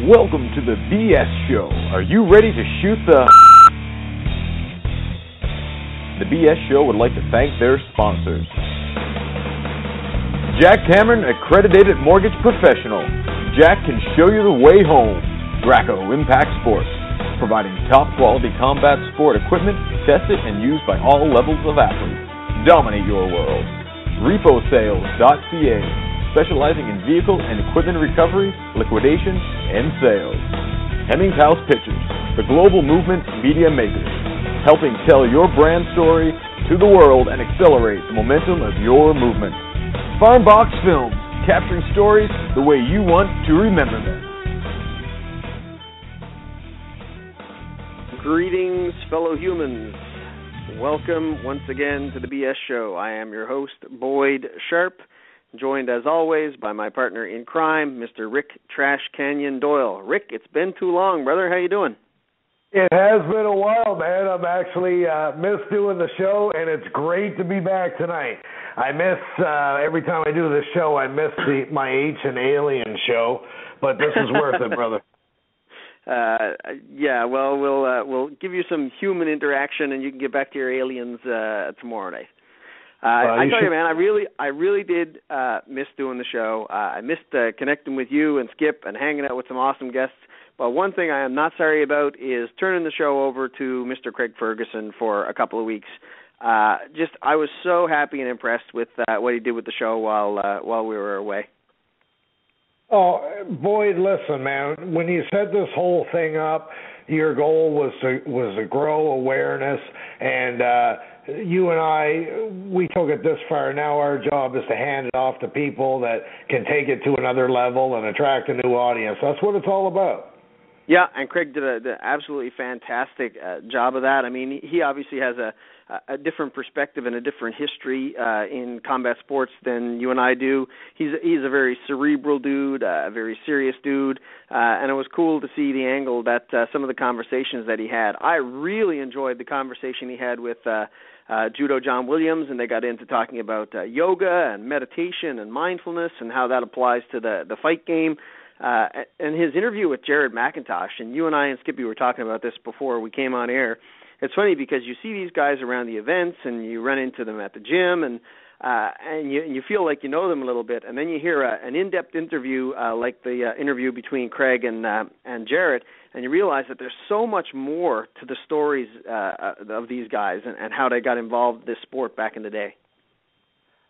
Welcome to the BS Show. Are you ready to shoot the... The BS Show would like to thank their sponsors. Jack Cameron, accredited mortgage professional. Jack can show you the way home. Draco Impact Sports, providing top-quality combat sport equipment tested and used by all levels of athletes. Dominate your world. RepoSales.ca, specializing in vehicle and equipment recovery, liquidation, and sales. Hemmings House Pictures, the global movement media makers, helping tell your brand story to the world and accelerate the momentum of your movement. Farmbox Films, capturing stories the way you want to remember them. Greetings, fellow humans. Welcome once again to the BS Show. I am your host, Boyd Sharpe, joined as always by my partner in crime, Mr. Rick Trash Canyon Doyle. Rick, it's been too long, brother. How you doing? It has been a while, man. I'm actually missed doing the show, and it's great to be back tonight. I miss, every time I do this show, I miss my Ancient Alien show, but this is worth it, brother. Yeah, well, we'll give you some human interaction, and you can get back to your aliens tomorrow night. I tell you, man, I really did miss doing the show. I missed connecting with you and Skip and hanging out with some awesome guests. But one thing I am not sorry about is turning the show over to Mr. Craig Ferguson for a couple of weeks. I was so happy and impressed with what he did with the show while we were away. Oh, Boyd, listen, man, when you set this whole thing up, your goal was to grow awareness, and you and I, we took it this far. Now our job is to hand it off to people that can take it to another level and attract a new audience. That's what it's all about. Yeah, and Craig did an absolutely fantastic job of that. I mean, he obviously has a different perspective and a different history in combat sports than you and I do. He's a very cerebral dude, a very serious dude, and it was cool to see the angle that some of the conversations that he had. I really enjoyed the conversation he had with Judo John Williams, and they got into talking about yoga and meditation and mindfulness and how that applies to the fight game. And his interview with Jared McIntosh, and you and I and Skippy were talking about this before we came on air. It's funny because you see these guys around the events and you run into them at the gym and you feel like you know them a little bit, and then you hear an in-depth interview like the interview between Craig and Jared, and you realize that there's so much more to the stories of these guys and how they got involved in this sport back in the day.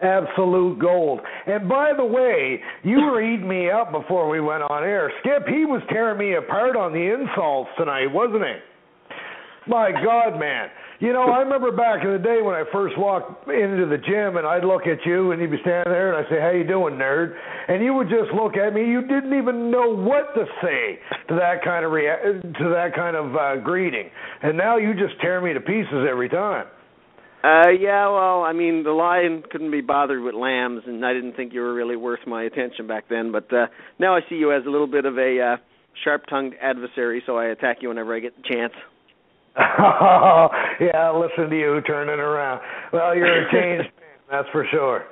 Absolute gold. And by the way, you were eating me up before we went on air. Skip, he was tearing me apart on the insults tonight, wasn't he? My God, man. You know, I remember back in the day when I first walked into the gym and I'd look at you and you'd be standing there and I'd say, "How you doing, nerd?" And you would just look at me. You didn't even know what to say to that kind of greeting. And now you just tear me to pieces every time. Yeah, well, I mean, the lion couldn't be bothered with lambs, and I didn't think you were really worth my attention back then. But now I see you as a little bit of a sharp-tongued adversary, so I attack you whenever I get the chance. Oh, yeah, listen to you turning around. Well, you're a changed man, that's for sure.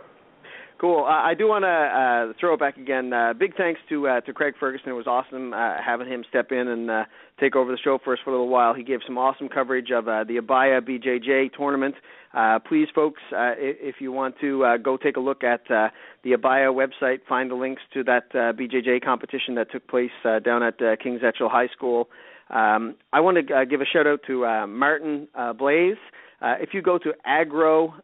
Cool. I do want to throw it back again. Big thanks to Craig Ferguson. It was awesome having him step in and take over the show for us for a little while. He gave some awesome coverage of the Abaya BJJ tournament. Please, folks, if you want to go take a look at the Abaya website, find the links to that BJJ competition that took place down at King's Etchell High School. I want to give a shout-out to Martin Blaze. If you go to Agro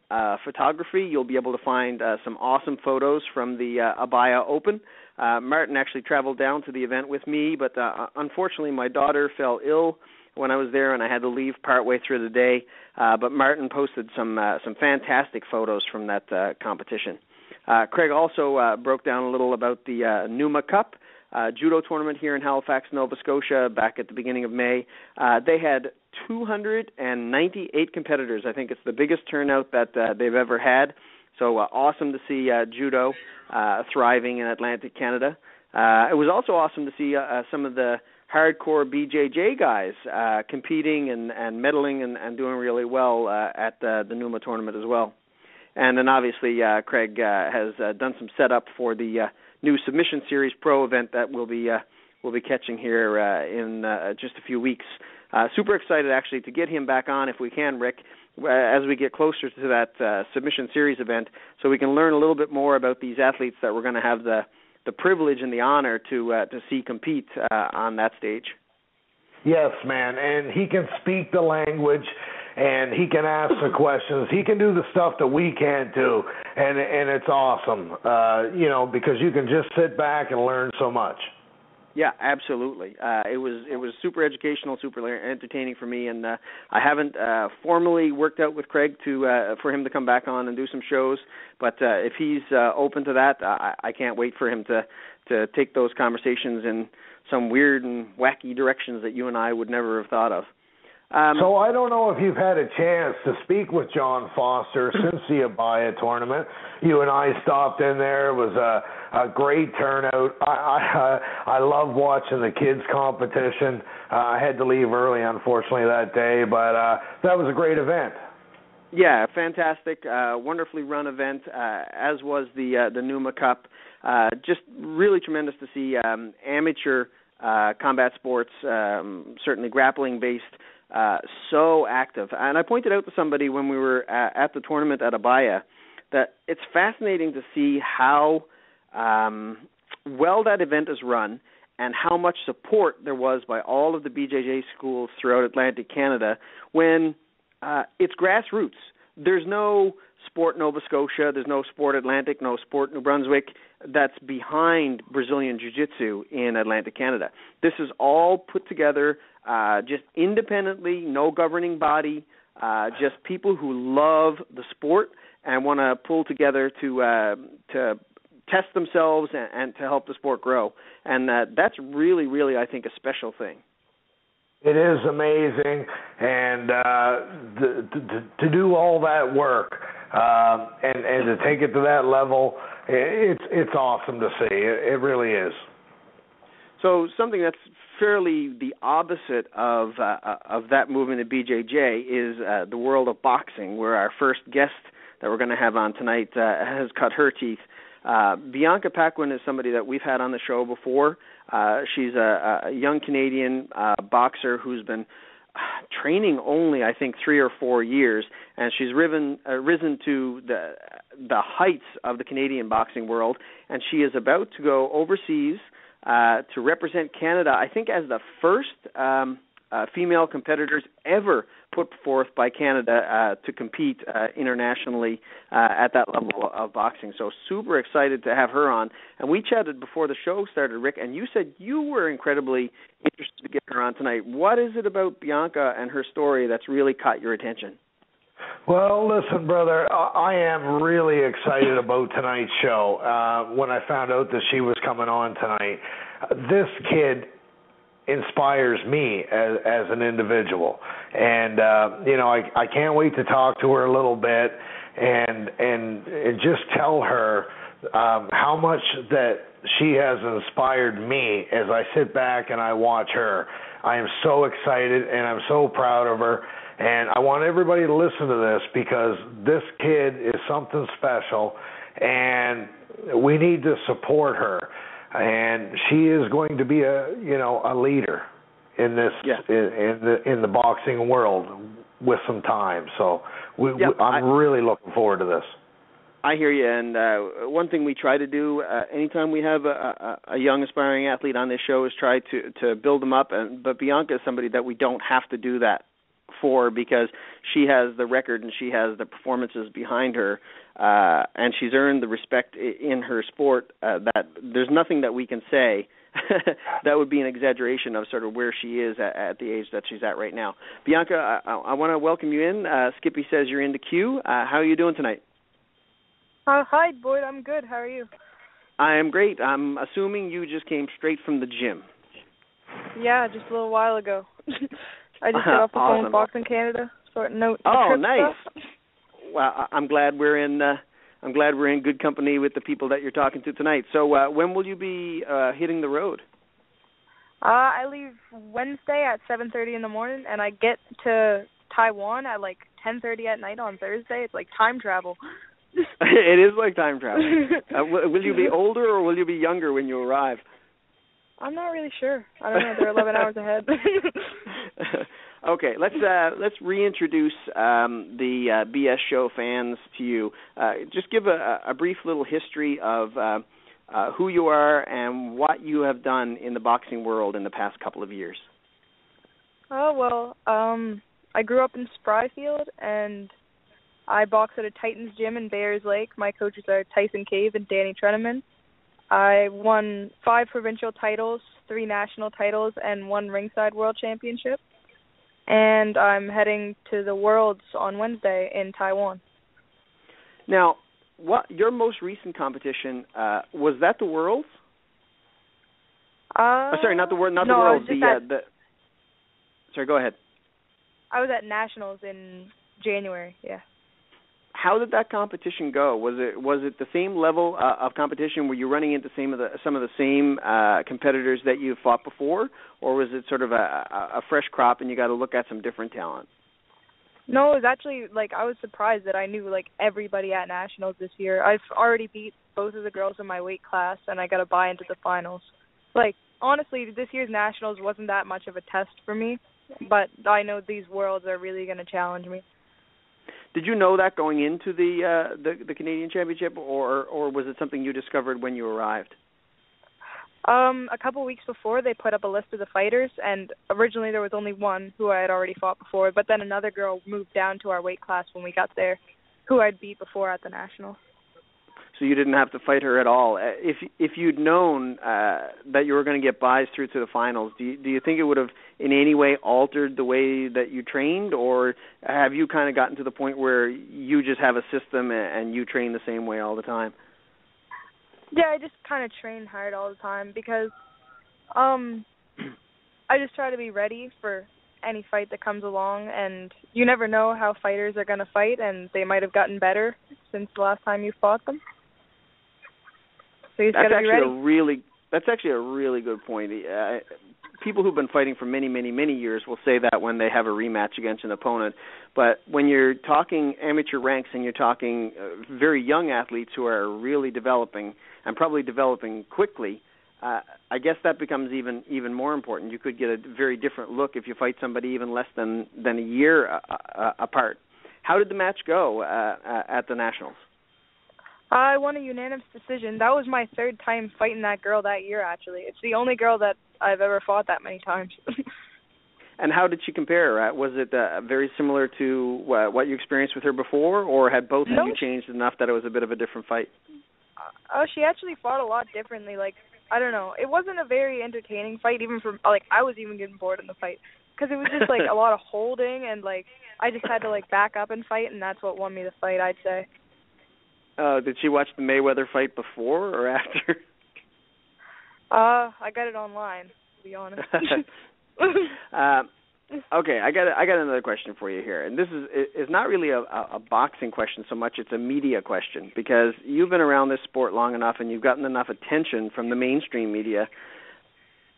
Photography, you'll be able to find some awesome photos from the Abaya Open. Martin actually traveled down to the event with me, but unfortunately my daughter fell ill when I was there, and I had to leave partway through the day. But Martin posted some fantastic photos from that competition. Craig also broke down a little about the Numa Cup judo tournament here in Halifax, Nova Scotia, back at the beginning of May. They had 298 competitors. I think it's the biggest turnout that they've ever had. So awesome to see judo thriving in Atlantic Canada. It was also awesome to see some of the hardcore BJJ guys competing and medaling and doing really well at the Numa tournament as well. And then obviously Craig has done some setup for the new Submission Series Pro event that we'll be we'll be catching here in just a few weeks. Super excited, actually, to get him back on if we can, Rick, as we get closer to that Submission Series event, so we can learn a little bit more about these athletes that we're going to have the privilege and the honor to see compete on that stage. Yes, man, and he can speak the language, and he can ask the questions. He can do the stuff that we can't do, and it's awesome, because you can just sit back and learn so much. Yeah, absolutely. It was super educational, super entertaining for me, and I haven't formally worked out with Craig for him to come back on and do some shows. But if he's open to that, I can't wait for him to take those conversations in some weird and wacky directions that you and I would never have thought of. So I don't know if you've had a chance to speak with John Foster since the Abaya tournament. You and I stopped in there. It was a great turnout. I love watching the kids' competition. I had to leave early, unfortunately, that day, but that was a great event. Yeah, fantastic, wonderfully run event, as was the Numa Cup. Just really tremendous to see amateur combat sports, certainly grappling-based, so active. And I pointed out to somebody when we were at the tournament at Abaya that it's fascinating to see how well that event is run and how much support there was by all of the BJJ schools throughout Atlantic Canada when it's grassroots. There's no Sport Nova Scotia, there's no Sport Atlantic, no Sport New Brunswick that's behind Brazilian Jiu-Jitsu in Atlantic Canada. This is all put together just independently, no governing body, just people who love the sport and want to pull together to test themselves and to help the sport grow. And that's really, really, I think, a special thing. It is amazing, and to do all that work and to take it to that level, it's awesome to see. It really is. So something that's fairly the opposite of that movement at BJJ is the world of boxing, where our first guest that we're going to have on tonight has cut her teeth. Bianca Paquin is somebody that we've had on the show before. She's a young Canadian boxer who's been training only, I think, 3 or 4 years, and she's risen to the heights of the Canadian boxing world, and she is about to go overseas to represent Canada, I think, as the first female competitors ever put forth by Canada to compete internationally at that level of boxing. So super excited to have her on. And we chatted before the show started, Rick, and you said you were incredibly interested to get her on tonight. What is it about Bianca and her story that's really caught your attention? Well, listen, brother, I am really excited about tonight's show. When I found out that she was coming on tonight, this kid inspires me as an individual, and I can't wait to talk to her a little bit and just tell her how much that she has inspired me as I sit back and I watch her. I am so excited and I'm so proud of her, and I want everybody to listen to this because this kid is something special and we need to support her. And she is going to be a leader in this in the boxing world with some time. So I'm really looking forward to this. I hear you. And one thing we try to do anytime we have a young aspiring athlete on this show is try to build them up. But Bianca is somebody that we don't have to do that for because she has the record and she has the performances behind her. And she's earned the respect in her sport that there's nothing that we can say that would be an exaggeration of sort of where she is at the age that she's at right now. Bianca, I want to welcome you in. Skippy says you're in the queue. How are you doing tonight? Hi, Boyd. I'm good. How are you? I am great. I'm assuming you just came straight from the gym. Yeah, just a little while ago. I just got off the phone with Boxing Canada, sorting out the trip nice. Stuff. Well, I'm glad we're in good company with the people that you're talking to tonight. So when will you be hitting the road? I leave Wednesday at 7:30 in the morning, and I get to Taiwan at like 10:30 at night on Thursday. It's like time travel. It is like time travel. Will you be older or will you be younger when you arrive? I'm not really sure. I don't know. They're 11 hours ahead. Okay, let's reintroduce the BS Show fans to you. Just give a brief little history of who you are and what you have done in the boxing world in the past couple of years. Oh, well, I grew up in Spryfield, and I box at a Titans gym in Bears Lake. My coaches are Tyson Cave and Danny Treneman. I won 5 provincial titles, 3 national titles, and 1 ringside world championship. And I'm heading to the Worlds on Wednesday in Taiwan. Now, what your most recent competition was that the Worlds? Sorry, not the Worlds. Not no, the Worlds. Sorry, go ahead. I was at nationals in January. Yeah. How did that competition go? Was it the same level of competition? Were you running into some of the same competitors that you fought before, or was it sort of a fresh crop and you got to look at some different talent? No, it was actually I was surprised that I knew everybody at nationals this year. I've already beat both of the girls in my weight class, and I got to buy into the finals. Honestly, this year's nationals wasn't that much of a test for me, but I know these Worlds are really going to challenge me. Did you know that going into the Canadian Championship, or was it something you discovered when you arrived? A couple weeks before, they put up a list of the fighters, and originally there was only one who I had already fought before, but then another girl moved down to our weight class when we got there, who I'd beat before at the Nationals. So you didn't have to fight her at all. If you'd known that you were going to get buys through to the finals, do you think it would have in any way altered the way that you trained, or have you kind of gotten to the point where you just have a system and you train the same way all the time? Yeah, I just kind of train hard all the time because I just try to be ready for any fight that comes along, and you never know how fighters are going to fight, and they might have gotten better since the last time you fought them. So you just got to be ready. That's actually a really good point. People who've been fighting for many, many, many years will say that when they have a rematch against an opponent. But when you're talking amateur ranks and you're talking very young athletes who are really developing and probably developing quickly, I guess that becomes even more important. You could get a very different look if you fight somebody even less than a year apart. How did the match go at the Nationals? I won a unanimous decision. That was my 3rd time fighting that girl that year, actually. It's the only girl that I've ever fought that many times. And how did she compare? Was it very similar to what you experienced with her before, or had both of you changed enough that it was a bit of a different fight? She actually fought a lot differently. I don't know. It wasn't a very entertaining fight, even for, I was even getting bored in the fight. Because it was just, a lot of holding, and, I just had to, back up and fight, and that's what won me the fight, I'd say. Did she watch the Mayweather fight before or after? I got it online, to be honest. Okay, I got another question for you here, and this is not really a boxing question so much; it's a media question, because you've been around this sport long enough and you've gotten enough attention from the mainstream media,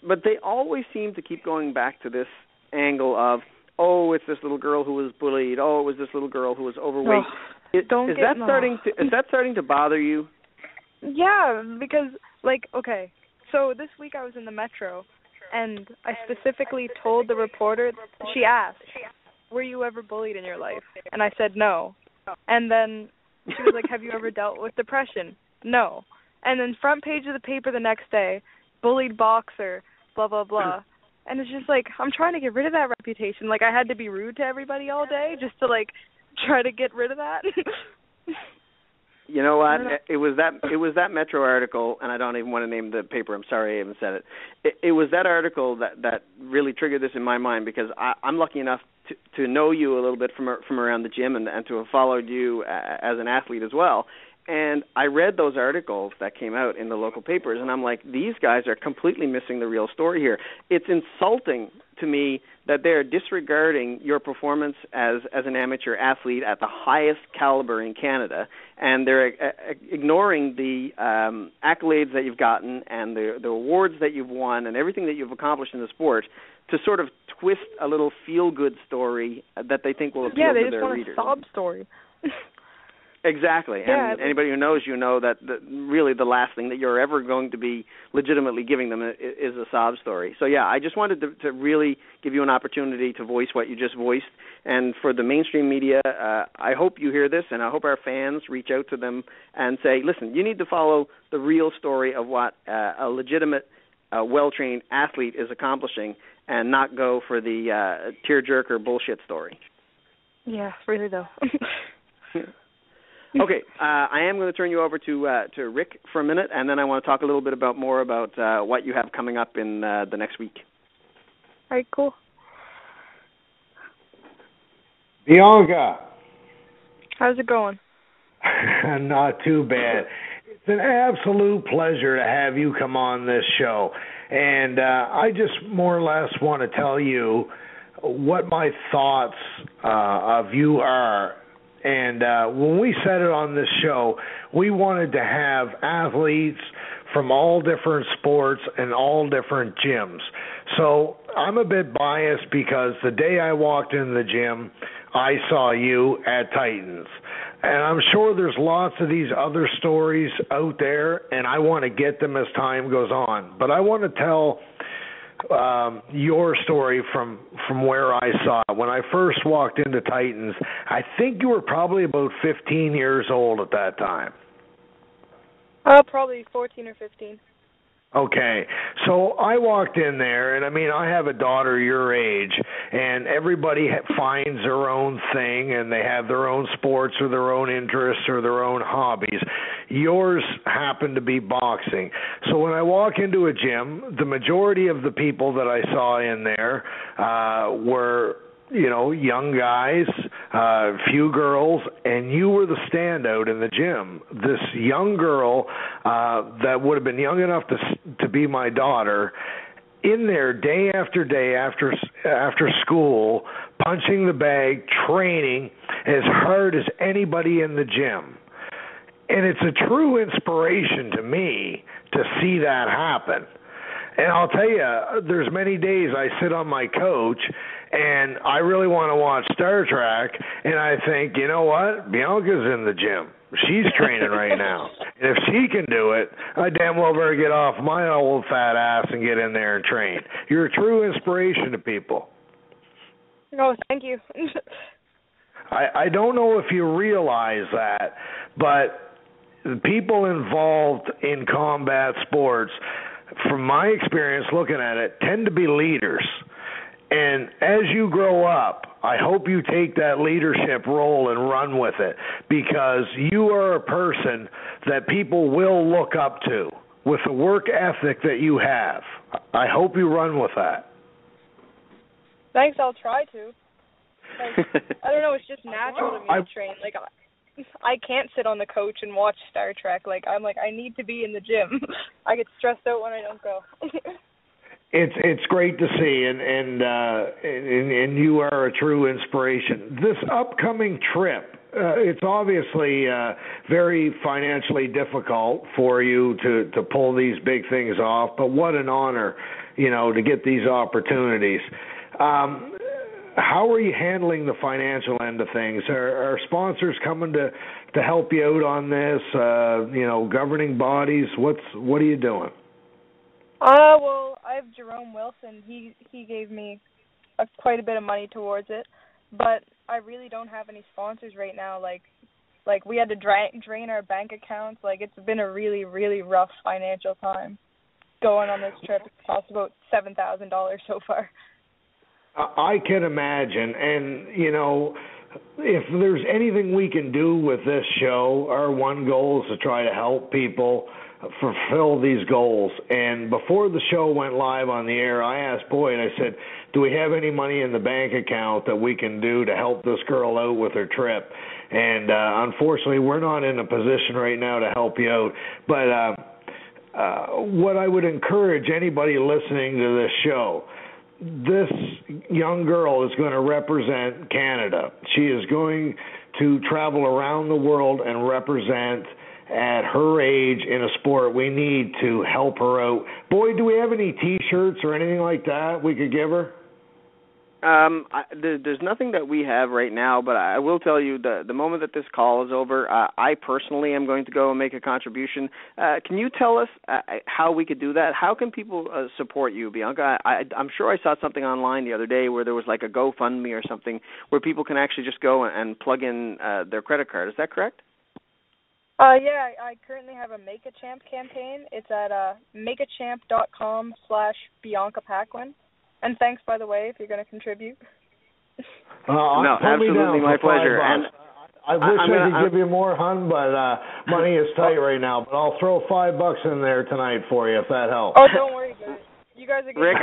but they always seem to keep going back to this angle of, oh, it's this little girl who was bullied. Oh, it was this little girl who was overweight. Is that starting to bother you? Yeah, because okay, so this week I was in the Metro, and I specifically told the reporter. She asked, "Were you ever bullied in your life?" And I said no. And then she was like, "Have you ever dealt with depression?" No. And then front page of the paper the next day, bullied boxer, blah blah blah. And it's just I'm trying to get rid of that reputation. I had to be rude to everybody all day just to try to get rid of that. You know what? It was that Metro article, and I don't even want to name the paper. I'm sorry I even said it. It was that article that really triggered this in my mind, because I'm lucky enough to know you a little bit from around the gym and to have followed you as an athlete as well. And I read those articles that came out in the local papers, and I'm like, these guys are completely missing the real story here. It's insulting to me that they're disregarding your performance as an amateur athlete at the highest caliber in Canada, and they're ignoring the accolades that you've gotten and the awards that you've won and everything that you've accomplished in the sport to sort of twist a little feel-good story that they think will appeal to their readers. Yeah, they just want a sob story. Exactly. Yeah, And anybody who knows you know that really the last thing that you're ever going to be legitimately giving them is a sob story. So, yeah, I just wanted to really give you an opportunity to voice what you just voiced. And for the mainstream media, I hope you hear this, and I hope our fans reach out to them and say, listen, you need to follow the real story of what a legitimate, well-trained athlete is accomplishing and not go for the tearjerker bullshit story. Yeah, really, though. Okay, I am going to turn you over to Rick for a minute, and then I want to talk a little bit more about what you have coming up in the next week. All right, cool. Bianca. How's it going? Not too bad. It's an absolute pleasure to have you come on this show. And I just more or less want to tell you what my thoughts of you are. And when we said it on this show, we wanted to have athletes from all different sports and all different gyms. So I'm a bit biased because the day I walked in the gym, I saw you at Titans. And I'm sure there's lots of these other stories out there, and I want to get them as time goes on. But I want to tell your story from where I saw it. When I first walked into Titans, I think you were probably about 15 years old at that time. Probably 14 or 15. Okay, so I walked in there, and I mean, I have a daughter your age, and everybody finds their own thing, and they have their own sports or their own interests or their own hobbies. Yours happened to be boxing. So when I walk into a gym, the majority of the people that I saw in there were, young guys, a few girls, and you were the standout in the gym. This young girl that would have been young enough to be my daughter, in there day after day after school, punching the bag, training as hard as anybody in the gym. And it's a true inspiration to me to see that happen. And I'll tell you, there's many days I sit on my couch and I really want to watch Star Trek, and I think, you know what? Bianca's in the gym. She's training right now. And if she can do it, I damn well better get off my old fat ass and get in there and train. You're a true inspiration to people. Oh, thank you. I don't know if you realize that, but the people involved in combat sports, from my experience looking at it, tend to be leaders. And as you grow up, I hope you take that leadership role and run with it, because you are a person that people will look up to with the work ethic that you have. I hope you run with that. Thanks, I'll try to. I don't know, it's just natural to me to train. I can't sit on the couch and watch Star Trek. I need to be in the gym. I get stressed out when I don't go. It's great to see, and you are a true inspiration. This upcoming trip, it's obviously very financially difficult for you to pull these big things off, but what an honor, to get these opportunities. How are you handling the financial end of things? Are sponsors coming to help you out on this? Governing bodies, what are you doing? Well, I have Jerome Wilson. He gave me quite a bit of money towards it, but I really don't have any sponsors right now. Like we had to drain our bank accounts. It's been a really, really rough financial time going on this trip. It's cost about $7,000 so far. I can imagine, and if there's anything we can do with this show, our one goal is to try to help people fulfill these goals. And before the show went live on the air, I asked Boyd, I said, do we have any money in the bank account that we can do to help this girl out with her trip? And unfortunately, we're not in a position right now to help you out. But what I would encourage anybody listening to this show, this young girl is going to represent Canada. She is going to travel around the world and represent at her age in a sport. We need to help her out. Boy, do we have any T-shirts or anything like that we could give her? There's nothing that we have right now, but I will tell you the moment that this call is over, I personally am going to go and make a contribution. Can you tell us how we could do that? How can people support you, Bianca? I'm sure I saw something online the other day where there was like a GoFundMe or something where people can actually just go and plug in their credit card. Is that correct? Yeah, I currently have a Make a Champ campaign. It's at makeachamp.com/Bianca Paquin. And thanks, by the way, if you're going to contribute. No, absolutely my pleasure. And I wish I could give you more, hun, but money is tight right now. But I'll throw $5 in there tonight for you if that helps. Oh, don't worry, guys. You guys are good.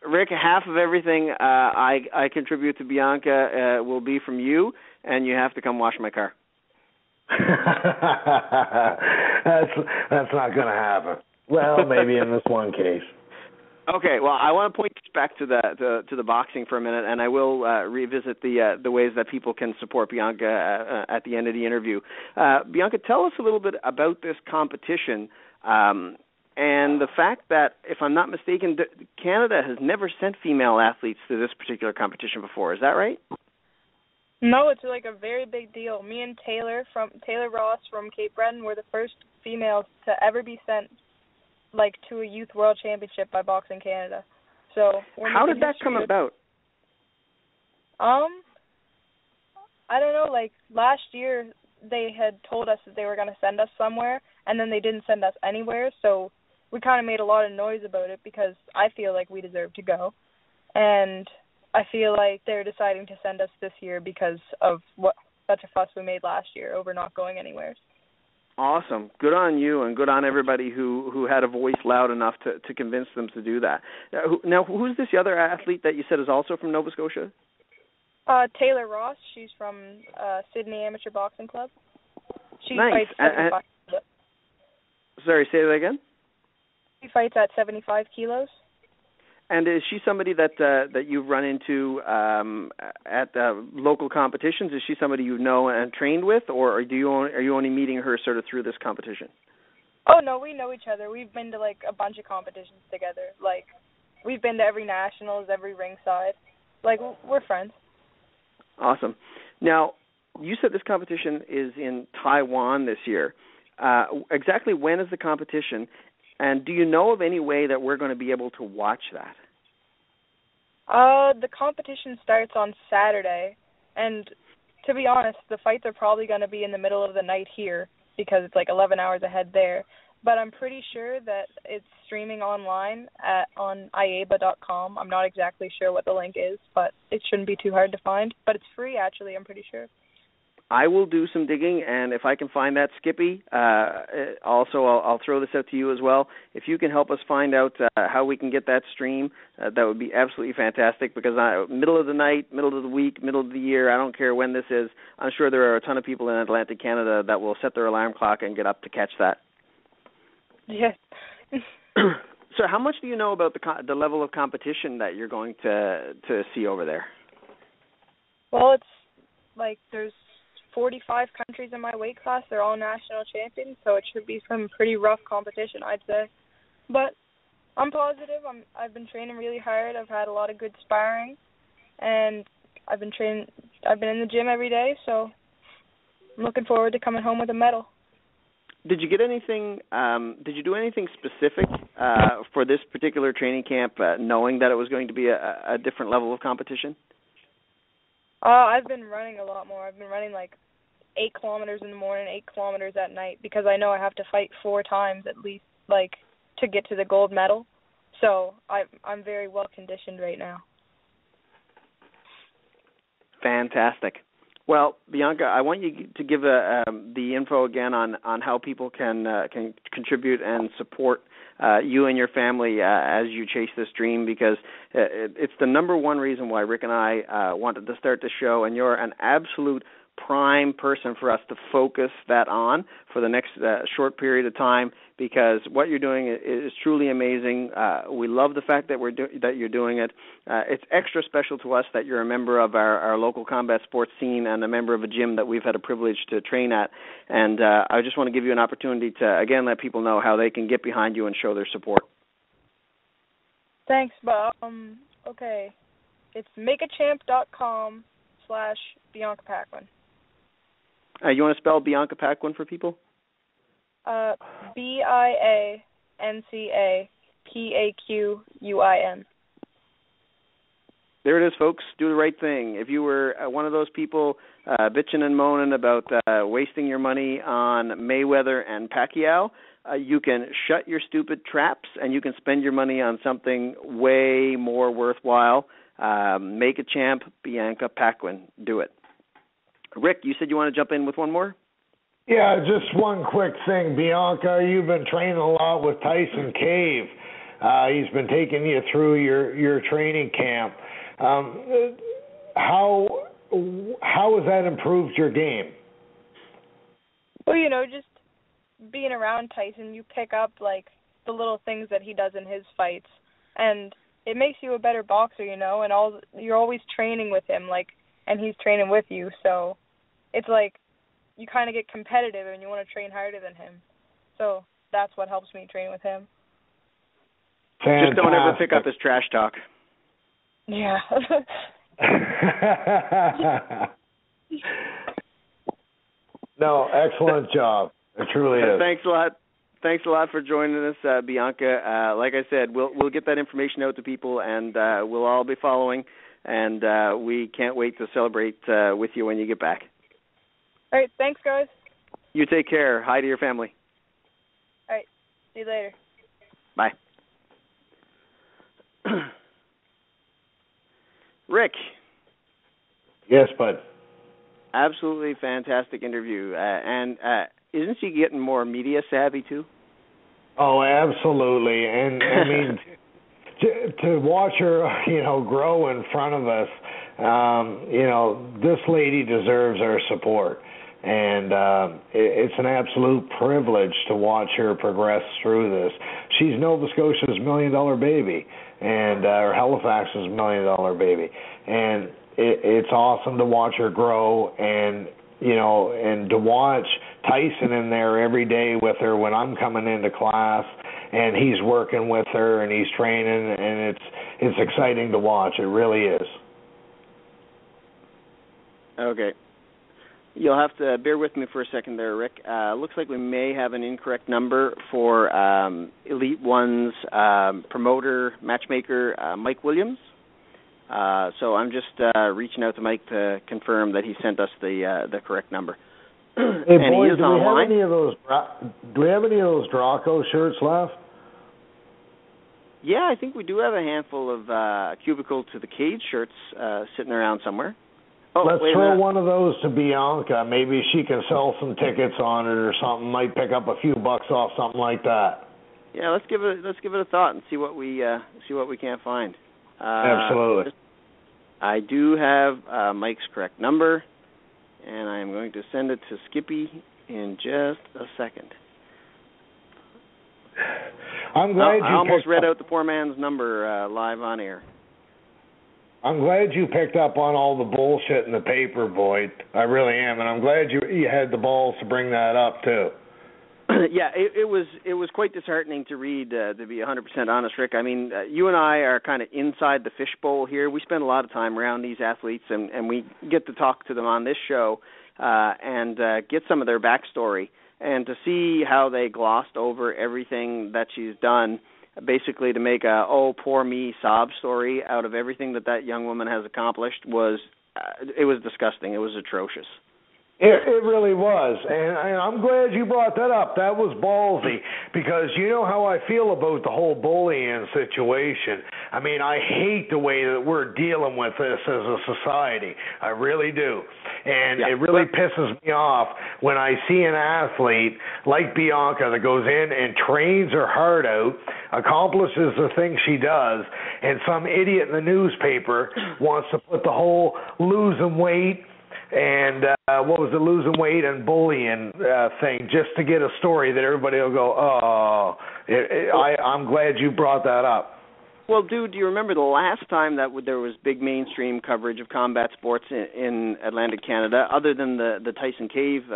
Rick, half of everything I contribute to Bianca will be from you, and you have to come wash my car. That's not going to happen. Well, maybe in this one case. Okay, well, I want to point back to the boxing for a minute, and I will revisit the ways that people can support Bianca at the end of the interview. Bianca, tell us a little bit about this competition and the fact that, if I'm not mistaken, Canada has never sent female athletes to this particular competition before. Is that right? No, it's like a very big deal. Me and Taylor Ross from Cape Breton were the first females to ever be sent to a youth world championship by Boxing Canada. So how did that come about? I don't know. Last year they had told us that they were going to send us somewhere, and then they didn't send us anywhere. So we kind of made a lot of noise about it because I feel like we deserve to go, and I feel like they're deciding to send us this year because of such a fuss we made last year over not going anywhere. Awesome. Good on you, and good on everybody who had a voice loud enough to convince them to do that. Now, who's this other athlete that you said is also from Nova Scotia? Taylor Ross. She's from Sydney Amateur Boxing Club. She nice. fights 75 kilos. Sorry, say that again? She fights at 75 kilos. And is she somebody that you've run into at local competitions? Is she somebody you know and trained with, or are you only meeting her sort of through this competition? Oh no, we know each other. We've been to a bunch of competitions together. We've been to every nationals, every ringside. We're friends. Awesome. Now, you said this competition is in Taiwan this year. Exactly when is the competition? And do you know of any way that we're going to be able to watch that? The competition starts on Saturday, and to be honest, the fights are probably going to be in the middle of the night here because it's 11 hours ahead there. But I'm pretty sure that it's streaming online on iaba.com. I'm not exactly sure what the link is, but it shouldn't be too hard to find. But it's free, actually, I'm pretty sure. I will do some digging, and if I can find that, Skippy, also I'll throw this out to you as well. If you can help us find out how we can get that stream, that would be absolutely fantastic, because middle of the night, middle of the week, middle of the year, I don't care when this is, I'm sure there are a ton of people in Atlantic Canada that will set their alarm clock and get up to catch that. Yes. So how much do you know about the level of competition that you're going to see over there? Well, it's there's 45 countries in my weight class. They're all national champions, so it should be some pretty rough competition, I'd say. But I'm positive. I've been training really hard. I've had a lot of good sparring, and I've been in the gym every day, so I'm looking forward to coming home with a medal. Did you get anything? Did you do anything specific for this particular training camp, knowing that it was going to be a different level of competition? I've been running a lot more. I've been running 8 kilometers in the morning, 8 kilometers at night, because I know I have to fight 4 times at least, to get to the gold medal. So I'm very well conditioned right now. Fantastic. Well, Bianca, I want you to give the info again on how people can contribute and support you and your family as you chase this dream, because it's the number one reason why Rick and I wanted to start the show, and you're an absolute prime person for us to focus that on for the next short period of time, because what you're doing is truly amazing. We love the fact that that you're doing it. It's extra special to us that you're a member of our local combat sports scene and a member of a gym that we've had a privilege to train at. And I just want to give you an opportunity to, again, let people know how they can get behind you and show their support. Thanks, but okay. It's makeachamp.com/Bianca Paquin. You want to spell Bianca Paquin for people? BIANCAPAQUIN. There it is, folks. Do the right thing. If you were one of those people bitching and moaning about wasting your money on Mayweather and Pacquiao, you can shut your stupid traps and you can spend your money on something way more worthwhile. Make a champ, Bianca Paquin. Do it. Rick, you said you want to jump in with one more? Yeah, just one quick thing. Bianca, you've been training a lot with Tyson Cave. He's been taking you through your training camp. How has that improved your game? Well, just being around Tyson, you pick up, the little things that he does in his fights. And it makes you a better boxer, and you're always training with him, and he's training with you. So it's you kind of get competitive and you want to train harder than him. So that's what helps me train with him. Fantastic. Just don't ever pick up his trash talk. Yeah. No, excellent job. It truly is. Thanks a lot. Thanks a lot for joining us, Bianca. Like I said, we'll get that information out to people, and we'll all be following. And we can't wait to celebrate with you when you get back. All right. Thanks, guys. You take care. Hi to your family. All right. See you later. Bye. Rick. Yes, bud. Absolutely fantastic interview. And isn't she getting more media savvy too? Oh, absolutely. And I mean, to watch her, grow in front of us, this lady deserves our support. And it's an absolute privilege to watch her progress through this. She's Nova Scotia's $1 million baby, and or Halifax's $1 million baby. And it's awesome to watch her grow, and and to watch Tyson in there every day with her when I'm coming into class, and he's working with her and he's training, and it's exciting to watch. It really is. Okay. You'll have to bear with me for a second there, Rick. Looks like we may have an incorrect number for Elite One's promoter, matchmaker, Mike Williams. So I'm just reaching out to Mike to confirm that he sent us the correct number. Hey, and boys, he is online. Do we have any of those Draco shirts left? Yeah, I think we do have a handful of Cubicle to the Cage shirts sitting around somewhere. Oh, let's throw one of those to Bianca. Maybe she can sell some tickets on it or something. Might pick up a few bucks off something like that. Yeah, let's give it a thought and see what we can't find. Absolutely. I do have Mike's correct number, and I am going to send it to Skippy in just a second. I'm glad I almost read out the poor man's number live on air. I'm glad you picked up on all the bullshit in the paper, Boyd. I really am, and I'm glad you had the balls to bring that up too. Yeah, it was quite disheartening to read, to be 100% honest, Rick. I mean, you and I are kind of inside the fishbowl here. We spend a lot of time around these athletes, and we get to talk to them on this show and get some of their backstory, and to see how they glossed over everything that she's done, basically to make a poor me sob story out of everything that young woman has accomplished was disgusting. It was atrocious. It really was, and I'm glad you brought that up. That was ballsy, because you know how I feel about the whole bullying situation. I mean, I hate the way that we're dealing with this as a society. I really do. And it really pisses me off when I see an athlete like Bianca that goes in and trains her heart out, accomplishes the thing she does, and some idiot in the newspaper wants to put the whole losing weight and losing weight and bullying thing just to get a story that everybody will go, I'm glad you brought that up. Well, dude, do you remember the last time that there was big mainstream coverage of combat sports in Atlantic Canada, other than the Tyson Cave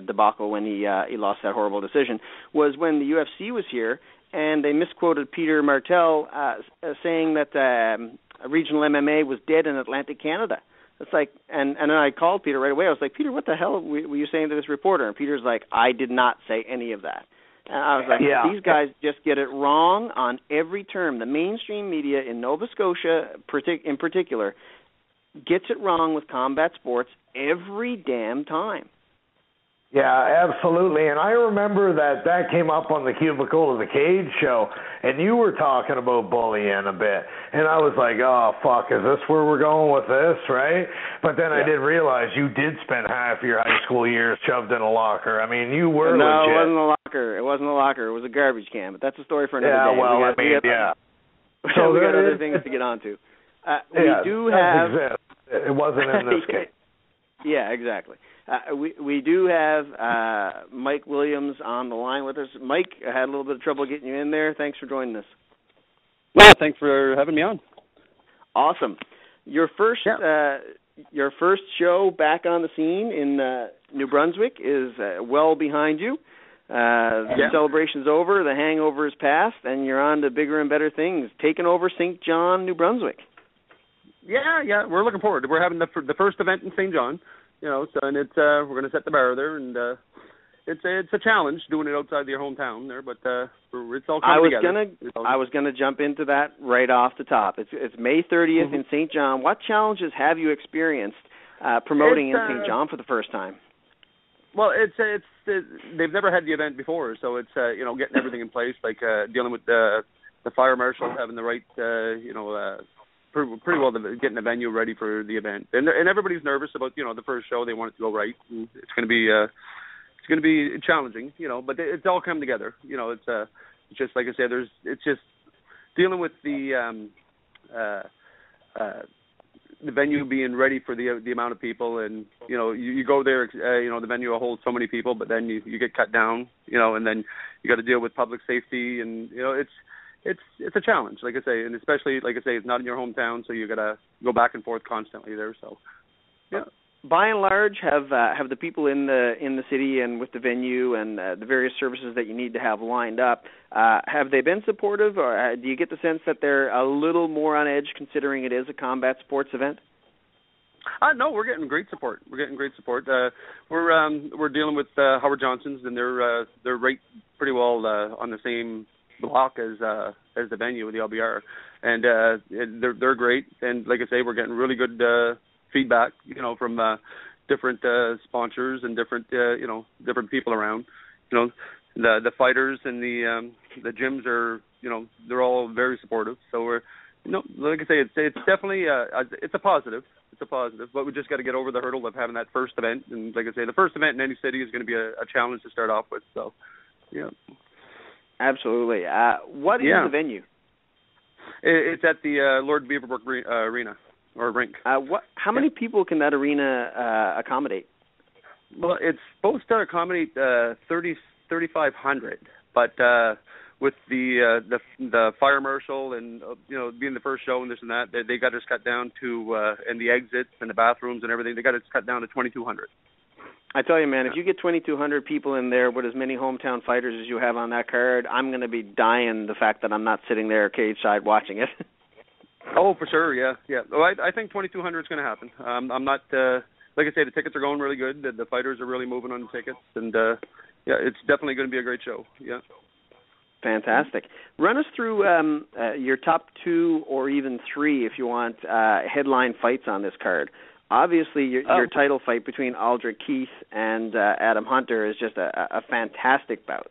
debacle when he lost that horrible decision, was when the UFC was here, and they misquoted Peter Martel saying that regional MMA was dead in Atlantic Canada. It's like, and then I called Peter right away. I was like, Peter, what the hell were you saying to this reporter? And Peter's like, I did not say any of that. And I was like, These guys just get it wrong on every term. The mainstream media in Nova Scotia, in particular, gets it wrong with combat sports every damn time. Yeah, absolutely. And I remember that came up on the Cubicle of the Cage show, and you were talking about bullying a bit. And I was like, oh, fuck, is this where we're going with this, right? But then I did realize you did spend half your high school years shoved in a locker. I mean, you were legit. No, it wasn't a locker. It wasn't a locker. It was a garbage can. But that's a story for another day. So we got other things to get onto. We do have... It wasn't in this case. Yeah, exactly. We do have Mike Williams on the line with us. Mike, I had a little bit of trouble getting you in there. Thanks for joining us. Well, thanks for having me on. Awesome. Your first show back on the scene in New Brunswick is well behind you. The celebration's over, the hangover is past, and you're on to bigger and better things, taking over St. John, New Brunswick. Yeah, we're looking forward. We're having the first event in St. John. And it's we're going to set the bar there, and it's a challenge doing it outside your hometown there, but it's all coming together. I was gonna jump into that right off the top. It's May 30th in St. John. What challenges have you experienced promoting in St. John for the first time? Well, they've never had the event before, so it's getting everything in place, like dealing with the fire marshal, having the right pretty well getting the venue ready for the event, and everybody's nervous about the first show. They want it to go right. And it's going to be challenging, but it's all come together. It's just like I said. It's just dealing with the venue being ready for the amount of people, and you go there, the venue will hold so many people, but then you get cut down, and then you got to deal with public safety, and it's a challenge, like I say, and especially, like I say, it's not in your hometown, so you got to go back and forth constantly there. So, yeah. By and large, have the people in the city and with the venue and the various services that you need to have lined up, have they been supportive, or do you get the sense that they're a little more on edge considering it is a combat sports event? No, we're getting great support. We're dealing with Howard Johnson's, and they're right pretty well on the same block as the venue with the LBR, and they're great. And like I say, we're getting really good feedback, from different sponsors and different people around. The fighters and the gyms are, they're all very supportive. So we're, like I say, it's definitely it's a positive. It's a positive, but we just got to get over the hurdle of having that first event. And like I say, the first event in any city is going to be a challenge to start off with. So, yeah. Absolutely. What is the venue? It's at the Lord Beaverbrook Arena, or rink. How many people can that arena accommodate? Well, it's supposed to accommodate 3,500, but with the fire marshal and being the first show and this and that, they got us cut down to and the exits and the bathrooms and everything. They got us cut down to 2,200. I tell you, man, if you get 2,200 people in there with as many hometown fighters as you have on that card, I'm going to be dying the fact that I'm not sitting there cage side watching it. Oh, for sure, yeah. Well, I think 2,200 is going to happen. I'm not, like I say, the tickets are going really good. The fighters are really moving on the tickets, and it's definitely going to be a great show. Yeah. Fantastic. Run us through your top 2 or even 3, if you want, headline fights on this card. Obviously, your title fight between Aldrich Keith and Adam Hunter is just a fantastic bout.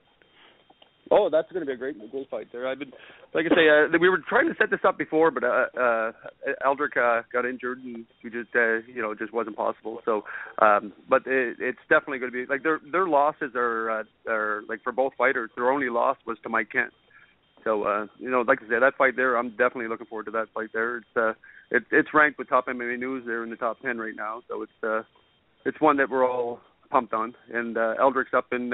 Oh, that's going to be a great fight there. I've been, like I say, we were trying to set this up before, but Aldrich got injured, and we just, just wasn't possible. So, but it's definitely going to be like their losses are like for both fighters. Their only loss was to Mike Kent. So, like I said, that fight there, I'm definitely looking forward to that fight there. It's ranked with Top MMA News. They're in the top 10 right now, so it's one that we're all pumped on. And Eldrick's up in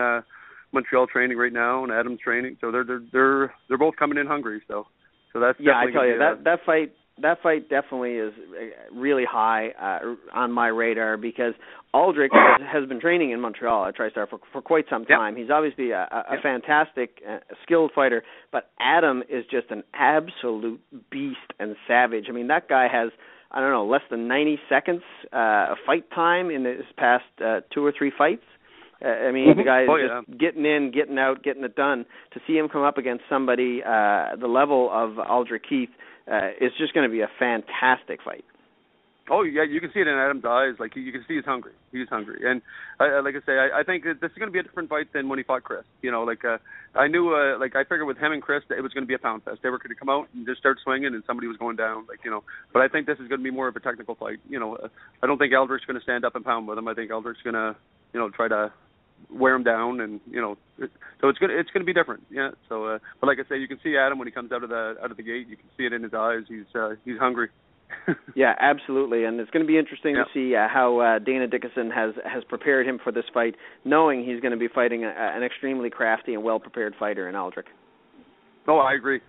Montreal training right now, and Adam's training, so they're both coming in hungry. So that's I tell you that fight that fight definitely is really high on my radar because Aldrich has been training in Montreal at TriStar for quite some time. He's obviously a fantastic, skilled fighter, but Adam is just an absolute beast and savage. I mean, that guy has, I don't know, less than 90 seconds fight time in his past 2 or 3 fights. I mean, the guy is just getting in, getting out, getting it done. To see him come up against somebody the level of Aldrich Keith is just going to be a fantastic fight. Oh, yeah, you can see it in Adam's eyes. Like, you can see he's hungry. He's hungry. And like I say, I think this is going to be a different fight than when he fought Chris. You know, like, I knew, I figured with him and Chris that it was going to be a pound fest. They were going to come out and just start swinging and somebody was going down, like, you know. But I think this is going to be more of a technical fight. You know, I don't think Aldrich's going to stand up and pound with him. I think Aldrich's going to, you know, try to wear him down, and you know, so it's going to be different. Yeah. So, but like I say, you can see Adam when he comes out of the gate. You can see it in his eyes. He's hungry. Yeah, absolutely, and it's going to be interesting to see how Dana Dickinson has prepared him for this fight, knowing he's going to be fighting an extremely crafty and well prepared fighter in Aldrich. Oh, I agree.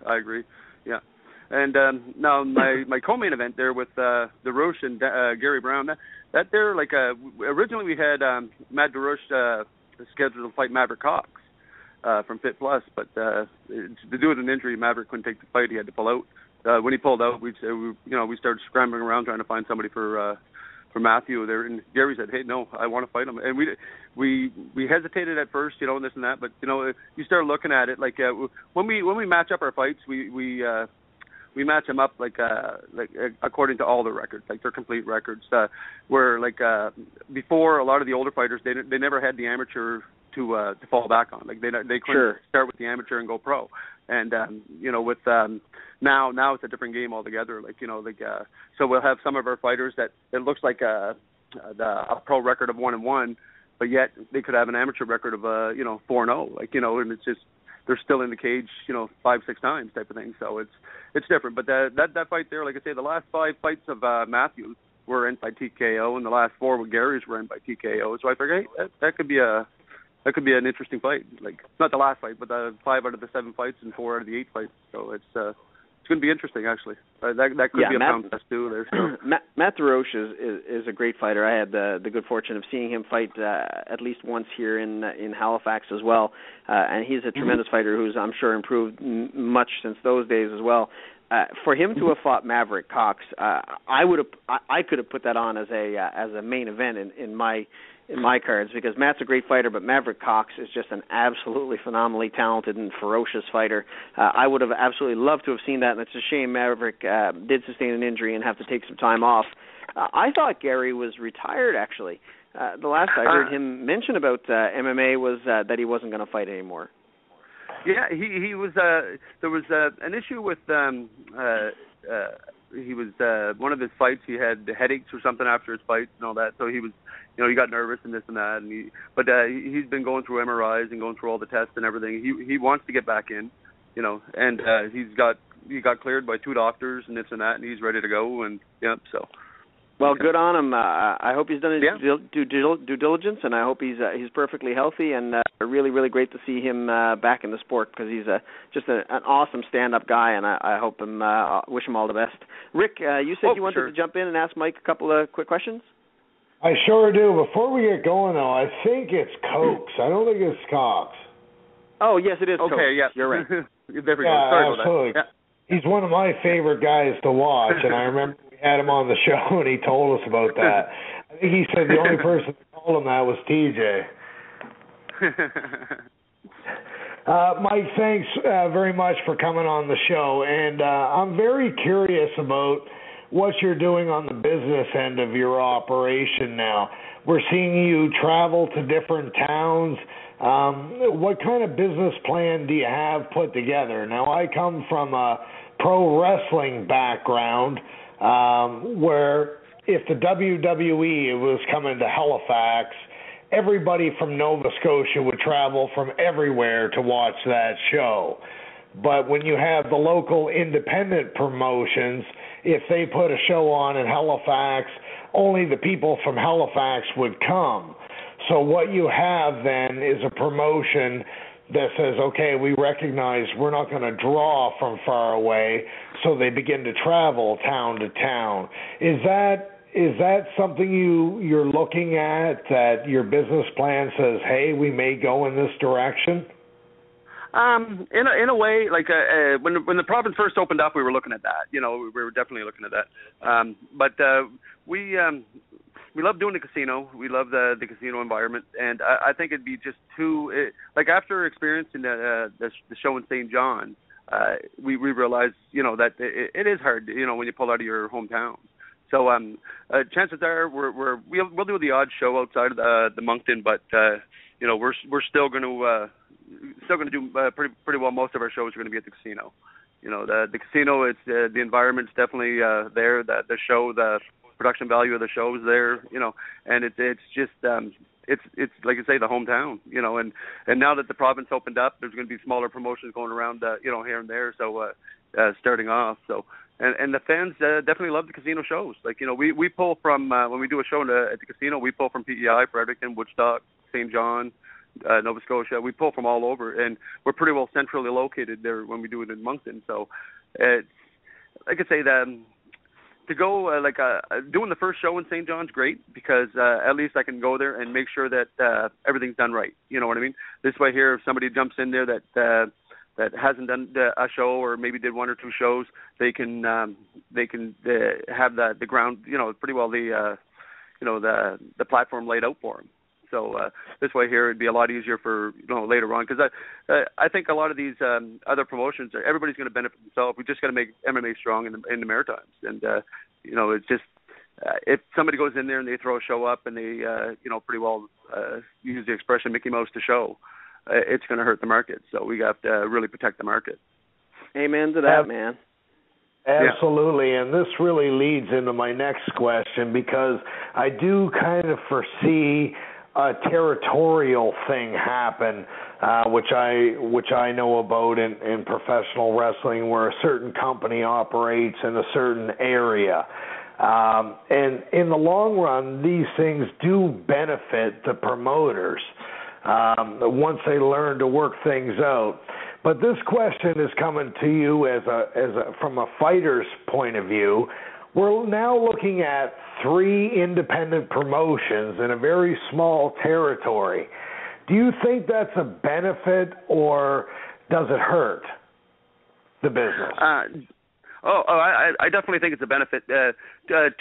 Yeah. And now my co-main event there with the Roche and Gary Brown, that there, like, originally we had Matt DeRoche scheduled to fight Maverick Cox from Fit Plus, but due to an injury, Maverick couldn't take the fight. He had to pull out. When he pulled out, we started scrambling around trying to find somebody for Matthew there, and Gary said, "Hey, no, I want to fight him." And we hesitated at first, you know, and this and that, but you know, you start looking at it like when we match up our fights, we match them up like according to all their records, like their complete records. Where like before, a lot of the older fighters they never had the amateur to fall back on. Like they couldn't start with the amateur and go pro. And you know, with now it's a different game altogether. Like, you know, like so we'll have some of our fighters that it looks like a pro record of 1-1, but yet they could have an amateur record of 4-0. Like, you know, and it's just they're still in the cage, you know, 5-6 times type of thing. So it's different. But that fight there, like I say, the last 5 fights of Matthew were in by TKO, and the last 4 with Gary's were in by TKO. So I figured, hey, that could be an interesting fight. Like, not the last fight, but the 5 out of the 7 fights and 4 out of the 8 fights. So it's going to be interesting, actually. That could be a pound test too. There. So. Matt DeRoche is a great fighter. I had the good fortune of seeing him fight at least once here in Halifax as well, and he's a tremendous fighter who's, I'm sure, improved much since those days as well. For him to have fought Maverick Cox, I could have put that on as a main event in my cards, because Matt's a great fighter, but Maverick Cox is just an absolutely phenomenally talented and ferocious fighter. I would have absolutely loved to have seen that, and it's a shame Maverick did sustain an injury and have to take some time off. I thought Gary was retired, actually. The last I heard him mention about MMA was that he wasn't going to fight anymore. Yeah, he was. There was an issue with. He was one of his fights. He had headaches or something after his fight and all that. So he was, you know, he got nervous and this and that. And he's been going through MRIs and going through all the tests and everything. He wants to get back in, you know, and he got cleared by 2 doctors and this and that, and he's ready to go. And yeah, so. Well, good on him. I hope he's done his due diligence, and I hope he's perfectly healthy. And really, really great to see him back in the sport, because he's just an awesome stand-up guy, and I hope wish him all the best. Rick, you said you wanted to jump in and ask Mike a couple of quick questions. I sure do. Before we get going, though, I think it's Cokes. I don't think it's Cox. Oh, yes, it is Cokes. Okay, yeah. You're right. There we go. Sorry absolutely. about that. He's one of my favorite guys to watch, and I remember had him on the show, and he told us about that. I think he said the only person that told him that was TJ. Mike, thanks very much for coming on the show, and I'm very curious about what you're doing on the business end of your operation now. We're seeing you travel to different towns. What kind of business plan do you have put together? Now, I come from a pro wrestling background, where if the WWE was coming to Halifax, everybody from Nova Scotia would travel from everywhere to watch that show. But when you have the local independent promotions, if they put a show on in Halifax, only the people from Halifax would come. So what you have then is a promotion that says, okay, we recognize we're not going to draw from far away, so they begin to travel town to town. Is that something you're looking at, that your business plan says, hey, we may go in this direction? In a way, like when the province first opened up, we were looking at that. We were definitely looking at that. But we love doing the casino. We love the casino environment, and I think it'd be just too like after experiencing the show in St. John, we realized that it is hard when you pull out of your hometown. So chances are we'll do the odd show outside of the Moncton, but we're still going to do pretty well. Most of our shows are going to be at the casino. The casino, it's the environment's definitely there. The show, the production value of the show is there. And it's just it's like I say, the hometown. And now that the province opened up, there's going to be smaller promotions going around here and there. So starting off, so. And the fans definitely love the casino shows. Like, we pull from, when we do a show at the casino, we pull from PEI, Fredericton, Woodstock, St. John, Nova Scotia. We pull from all over, and we're pretty well centrally located there when we do it in Moncton. So, it's, like I say, to go, doing the first show in St. John's great, because at least I can go there and make sure that everything's done right. You know what I mean? This way here, if somebody jumps in there that hasn't done a show, or maybe did one or two shows, they can have the ground, pretty well the platform laid out for them. So this way here, it'd be a lot easier for later on, because I think a lot of these other promotions, everybody's going to benefit themselves. We just got to make MMA strong in the Maritimes, and it's just if somebody goes in there and they throw a show up and they pretty well use the expression Mickey Mouse to show. It's going to hurt the market, so we have to really protect the market. Amen to that, man. Absolutely, and this really leads into my next question, because I do kind of foresee a territorial thing happen, which I know about in professional wrestling, where a certain company operates in a certain area. And in the long run, these things do benefit the promoters once they learn to work things out. But this question is coming to you from a fighter's point of view. We're now looking at 3 independent promotions in a very small territory. Do you think that's a benefit, or does it hurt the business? I definitely think it's a benefit to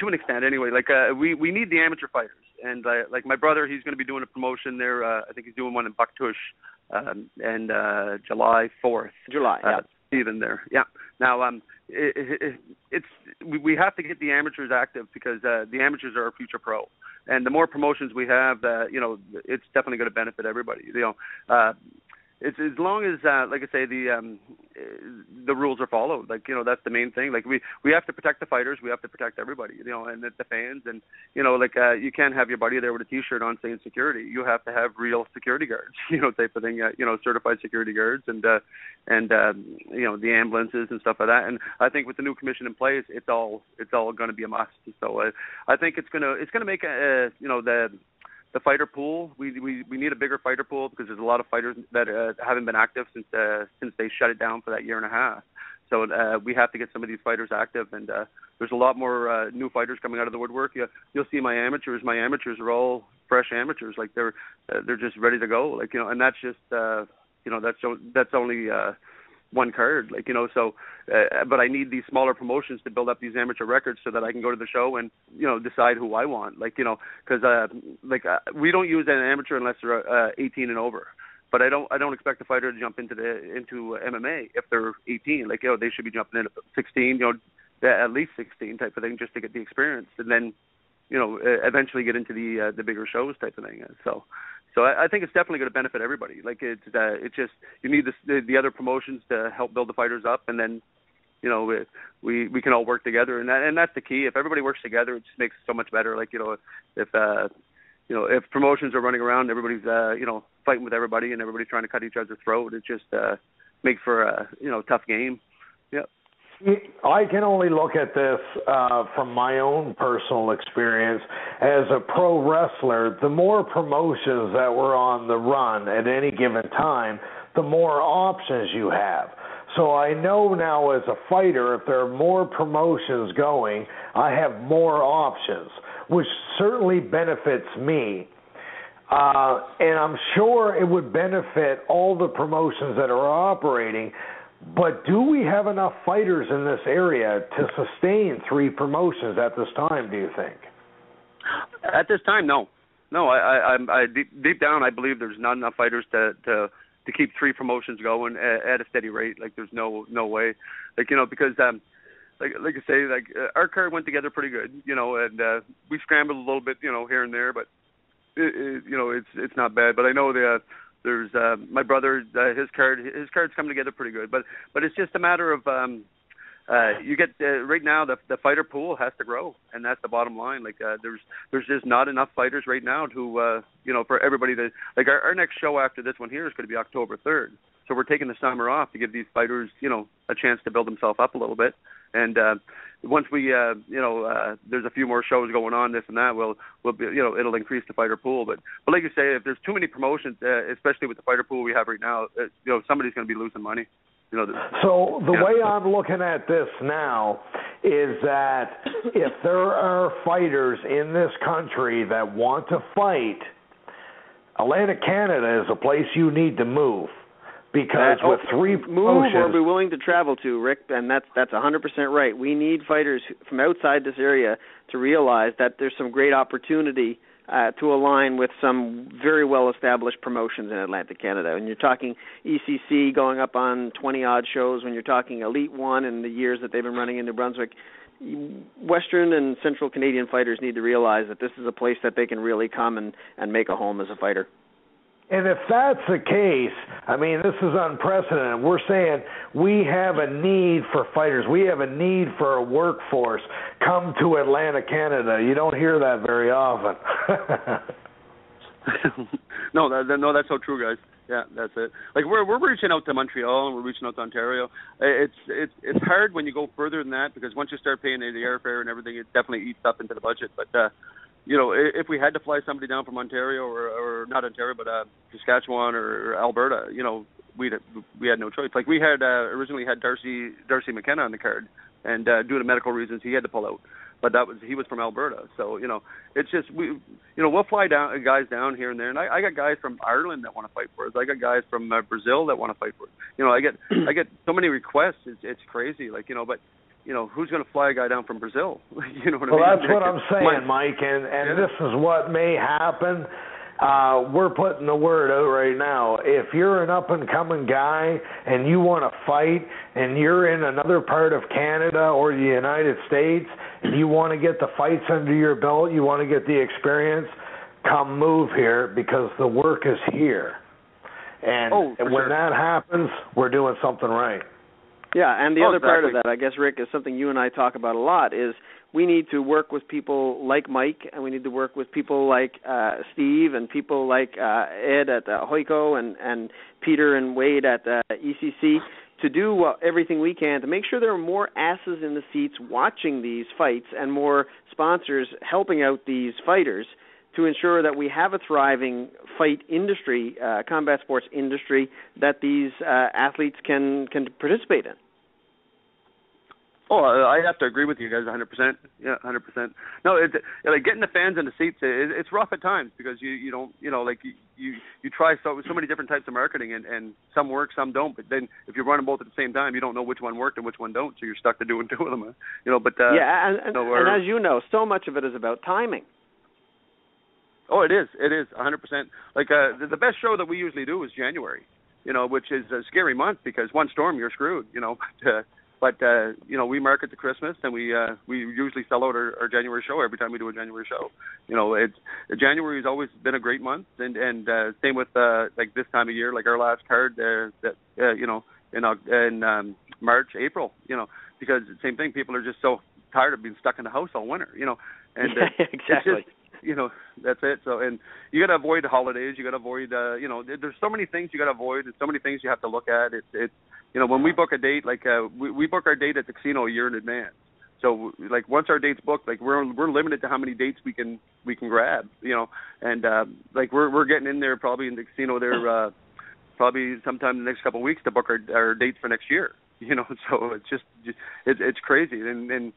an extent. Anyway, we need the amateur fighters. And like my brother, he's going to be doing a promotion there. I think he's doing one in Bucktush, and July 4th. Even there, yeah. Now, we have to get the amateurs active, because the amateurs are our future pro, and the more promotions we have, it's definitely going to benefit everybody. It's as long as, like I say, the rules are followed. That's the main thing. We have to protect the fighters. We have to protect everybody, and the fans. And, you can't have your buddy there with a T-shirt on saying security. You have to have real security guards, type of thing, certified security guards, and the ambulances and stuff like that. And I think with the new commission in place, it's all going to be a must. So I think it's going to make, the fighter pool, we need a bigger fighter pool, because there's a lot of fighters that haven't been active since they shut it down for that year and a half. So we have to get some of these fighters active, and there's a lot more new fighters coming out of the woodwork. You'll see my amateurs. My amateurs are all fresh amateurs. They're just ready to go. And that's just that's only one card. So. But I need these smaller promotions to build up these amateur records, so that I can go to the show and decide who I want. Because we don't use an amateur unless they're 18 and over. But I don't expect a fighter to jump into MMA if they're 18. They should be jumping in at 16, at least 16 type of thing, just to get the experience, and then eventually get into the bigger shows type of thing. So I think it's definitely going to benefit everybody. It's just you need the other promotions to help build the fighters up, and then we can all work together, and that's the key. If everybody works together, it just makes it so much better. If promotions are running around, everybody's fighting with everybody, and everybody's trying to cut each other's throat, it just makes for a tough game. Yep. I can only look at this from my own personal experience. As a pro wrestler, the more promotions that were on the run at any given time, the more options you have. So I know now as a fighter, if there are more promotions going, I have more options, which certainly benefits me. And I'm sure it would benefit all the promotions that are operating. But do we have enough fighters in this area to sustain 3 promotions at this time, do you think? At this time, no. No, I deep down, I believe there's not enough fighters to keep 3 promotions going at a steady rate. Like, there's no way. Like, because like I say, our card went together pretty good, and we scrambled a little bit, here and there, but it's not bad. But I know there's my brother, his card's coming together pretty good. But it's just a matter of you get right now the fighter pool has to grow, and that's the bottom line. Like there's just not enough fighters right now to for everybody to like our next show after this one here is going to be October 3rd. So we're taking the summer off to give these fighters a chance to build themselves up a little bit. And once we there's a few more shows going on, this and that, we'll be, it'll increase the fighter pool. But like you say, if there's too many promotions, especially with the fighter pool we have right now, somebody's going to be losing money. So the way I'm looking at this now is that if there are fighters in this country that want to fight, Atlantic Canada is a place you need to move. Because with 3 promotions, move or be willing to travel to, Rick, and that's 100% right. We need fighters from outside this area to realize that there's some great opportunity to align with some very well-established promotions in Atlantic Canada. When you're talking ECC going up on 20-odd shows, when you're talking Elite One in the years that they've been running in New Brunswick, Western and Central Canadian fighters need to realize that this is a place that they can really come and make a home as a fighter. And if that's the case, I mean, this is unprecedented. We're saying we have a need for fighters. We have a need for a workforce. Come to Atlanta, Canada. You don't hear that very often. No, that's so true, guys. Yeah, that's it. Like we're reaching out to Montreal and we're reaching out to Ontario. It's hard when you go further than that because once you start paying the airfare and everything, it definitely eats up into the budget. But if we had to fly somebody down from Ontario or not Ontario, but Saskatchewan or Alberta, we had no choice. Like we had originally had Darcy McKenna on the card, and due to medical reasons, he had to pull out. But he was from Alberta, so it's just we'll fly guys down here and there, and I got guys from Ireland that want to fight for us. I got guys from Brazil that want to fight for us. I get so many requests. It's crazy, but. Who's going to fly a guy down from Brazil? You know what I mean? Well, that's what I'm saying, Mike, and this is what may happen. We're putting the word out right now. If you're an up-and-coming guy and you want to fight and you're in another part of Canada or the United States and you want to get the fights under your belt, you want to get the experience, come move here because the work is here. And when that happens, we're doing something right. Yeah, and the other part of that, I guess, Rick, is something you and I talk about a lot, is we need to work with people like Mike, and we need to work with people like Steve and people like Ed at Hoiko and Peter and Wade at ECC to do everything we can to make sure there are more asses in the seats watching these fights and more sponsors helping out these fighters to ensure that we have a thriving fight industry, combat sports industry, that these athletes can participate in. Oh, I have to agree with you guys 100%. Yeah, 100%. No, like getting the fans in the seats, it's rough at times because you don't, you try so many different types of marketing and some work, some don't. But then if you're running both at the same time, you don't know which one worked and which one don't. So you're stuck to doing 2 of them. But yeah, and as you know, so much of it is about timing. Oh, it is 100%. Like the best show that we usually do is January, which is a scary month because one storm you're screwed, But we market to Christmas, and we usually sell out our January show every time we do a January show. January has always been a great month, and same with like this time of year, like our last card in March, April, because same thing, people are just so tired of being stuck in the house all winter, and exactly. That's it. So, and you got to avoid the holidays. You got to avoid, there's so many things you got to avoid, and so many things you have to look at. It's when we book a date, like we book our date at the casino a year in advance. So, like once our date's booked, like we're limited to how many dates we can grab, and like we're getting in there probably in the casino there probably sometime in the next couple of weeks to book our dates for next year. So it's just it's crazy, and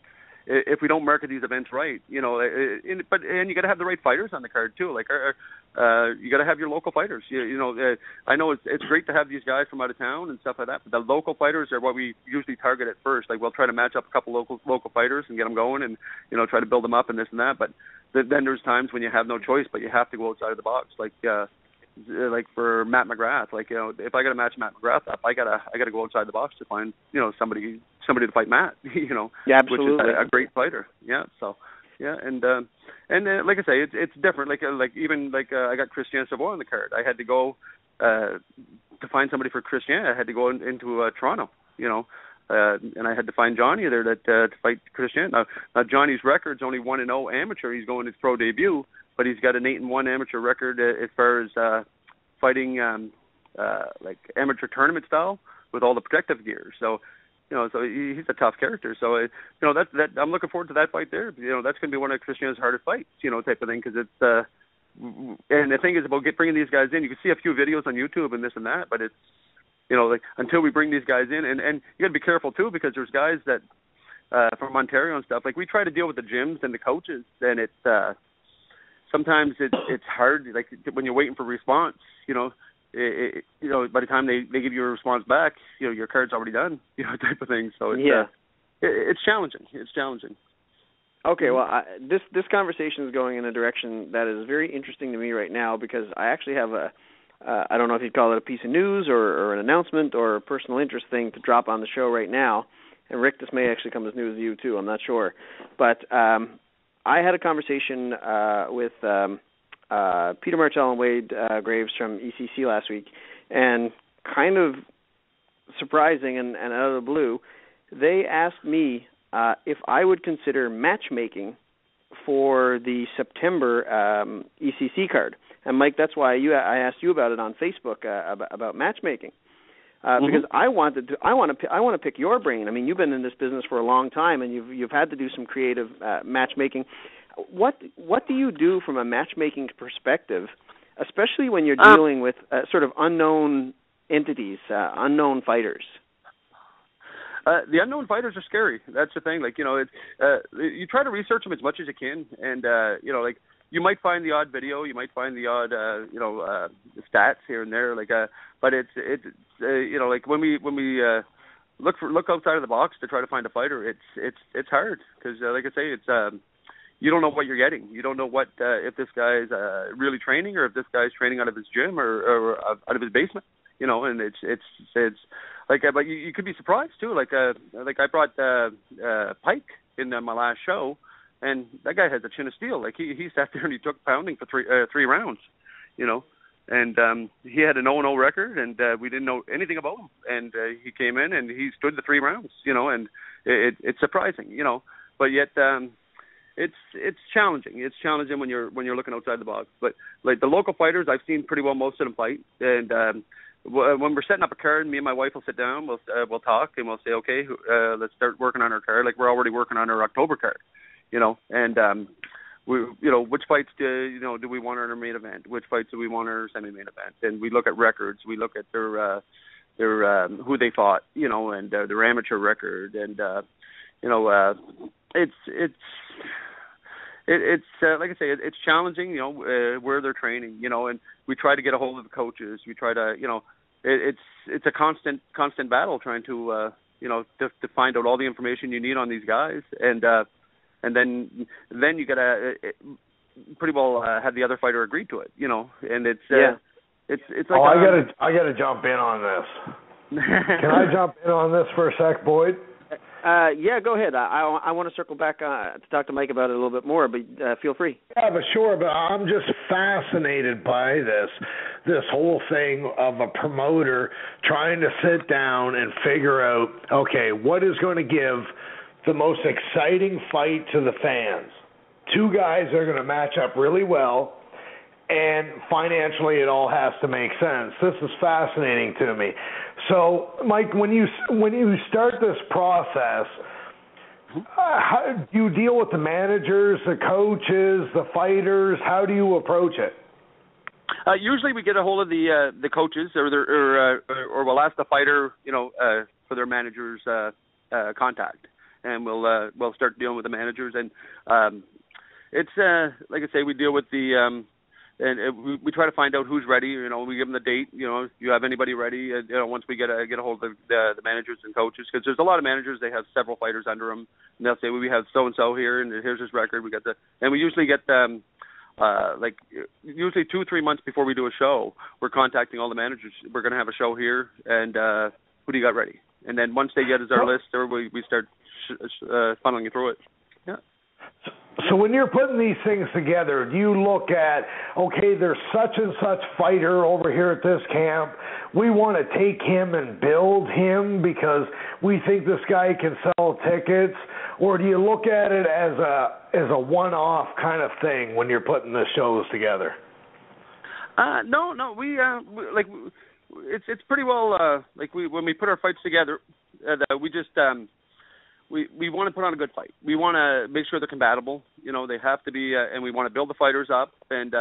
if we don't market these events right, and you got to have the right fighters on the card too. Like you got to have your local fighters. I know it's great to have these guys from out of town and stuff like that, but the local fighters are what we usually target at first. Like we'll try to match up a couple local fighters and get them going, and try to build them up and this and that. But then there's times when you have no choice, but you have to go outside of the box. Like for Matt McGrath, if I got to match Matt McGrath up, I gotta go outside the box to find somebody to fight Matt. Yeah, absolutely. Which is a great fighter. Yeah. So yeah, and like I say, it's different. I got Christian Savoy on the card. I had to go to find somebody for Christian. I had to go into Toronto. And I had to find Johnny there to fight Christian. Now Johnny's record's only 1-0 amateur. He's going his pro debut, but he's got an 8-1 amateur record as far as fighting like amateur tournament style with all the protective gear. So so he's a tough character. So that I'm looking forward to that fight there. That's going to be one of Christian's hardest fights, type of thing, because it's and the thing is about bringing these guys in. You can see a few videos on YouTube and this and that, but it's until we bring these guys in, and you got to be careful too, because there's guys that from Ontario and stuff. Like we try to deal with the gyms and the coaches, and it's sometimes it's hard. Like when you're waiting for response, by the time they give you a response back, your card's already done, type of thing. So it's it's challenging. It's challenging. Okay, well, this conversation is going in a direction that is very interesting to me right now, because I actually have I don't know if you'd call it a piece of news or an announcement or a personal interest thing to drop on the show right now. And Rick, this may actually come as news to you too, I'm not sure. But I had a conversation with Peter Martell and Wade Graves from ECC last week, and kind of surprising and out of the blue, they asked me if I would consider matchmaking for the September ECC card. And Mike, that's why I asked you about it on Facebook about matchmaking, because I want to pick your brain. I mean, you've been in this business for a long time, and you've had to do some creative matchmaking. What do you do from a matchmaking perspective, especially when you're dealing with sort of unknown entities, unknown fighters? The unknown fighters are scary. That's the thing. You try to research them as much as you can, and you might find the odd video, you might find the odd stats here and there, but it's when we look outside of the box to try to find a fighter, it's hard, because like I say, it's you don't know what you're getting. You don't know what if this guy's really training, or if this guy's training out of his gym or out of his basement. And it's like, but you could be surprised too. Like I brought Pike in my last show, and that guy has a chin of steel. Like he sat there and he took pounding for three rounds, and he had an 0-0 record, and we didn't know anything about him. And he came in and he stood the 3 rounds, and it's surprising, but yet it's challenging. It's challenging when you're looking outside the box. But like the local fighters, I've seen pretty well most of them fight, and when we're setting up a card, me and my wife will sit down, we'll talk, and we'll say, okay, let's start working on our card. Like we're already working on our October card. And which fights do we want in our main event? Which fights do we want in our semi-main event? And we look at records. We look at their who they fought, and their amateur record. And it's like I say, it's challenging, where they're training, and we try to get a hold of the coaches. We try to, it's a constant battle trying to to find out all the information you need on these guys, and then you gotta pretty well have the other fighter agree to it, and it's like I gotta jump in on this. Can I jump in on this for a sec, Boyd? Yeah, go ahead. I want to circle back to talk to Mike about it a little bit more, but feel free. Yeah, but sure. But I'm just fascinated by this whole thing of a promoter trying to sit down and figure out, okay, what is going to give the most exciting fight to the fans? 2 guys are going to match up really well, and financially it all has to make sense. This is fascinating to me. So, Mike, when you start this process, how do you deal with the managers, the coaches, the fighters? How do you approach it? Usually we get a hold of the coaches, or we'll ask the fighter, for their manager's contact, and we'll start dealing with the managers. And it's like I say, we deal with the we try to find out who's ready. We give them the date. You have anybody ready? Once we get a hold of the managers and coaches, because there's a lot of managers. They have several fighters under them, and they'll say, well, we have so and so here, and here's his record. And we usually get usually 2-3 months before we do a show, we're contacting all the managers. We're going to have a show here, and who do you got ready? And then once they get us our list, we start funneling through it. Yeah. So when you're putting these things together, do you look at, okay, there's such and such fighter over here at this camp. We want to take him and build him because we think this guy can sell tickets? Or do you look at it as a one-off kind of thing when you're putting the shows together? No. We it's pretty well when we put our fights together, we just we want to put on a good fight. We want to make sure they're compatible. They have to be, and we want to build the fighters up. And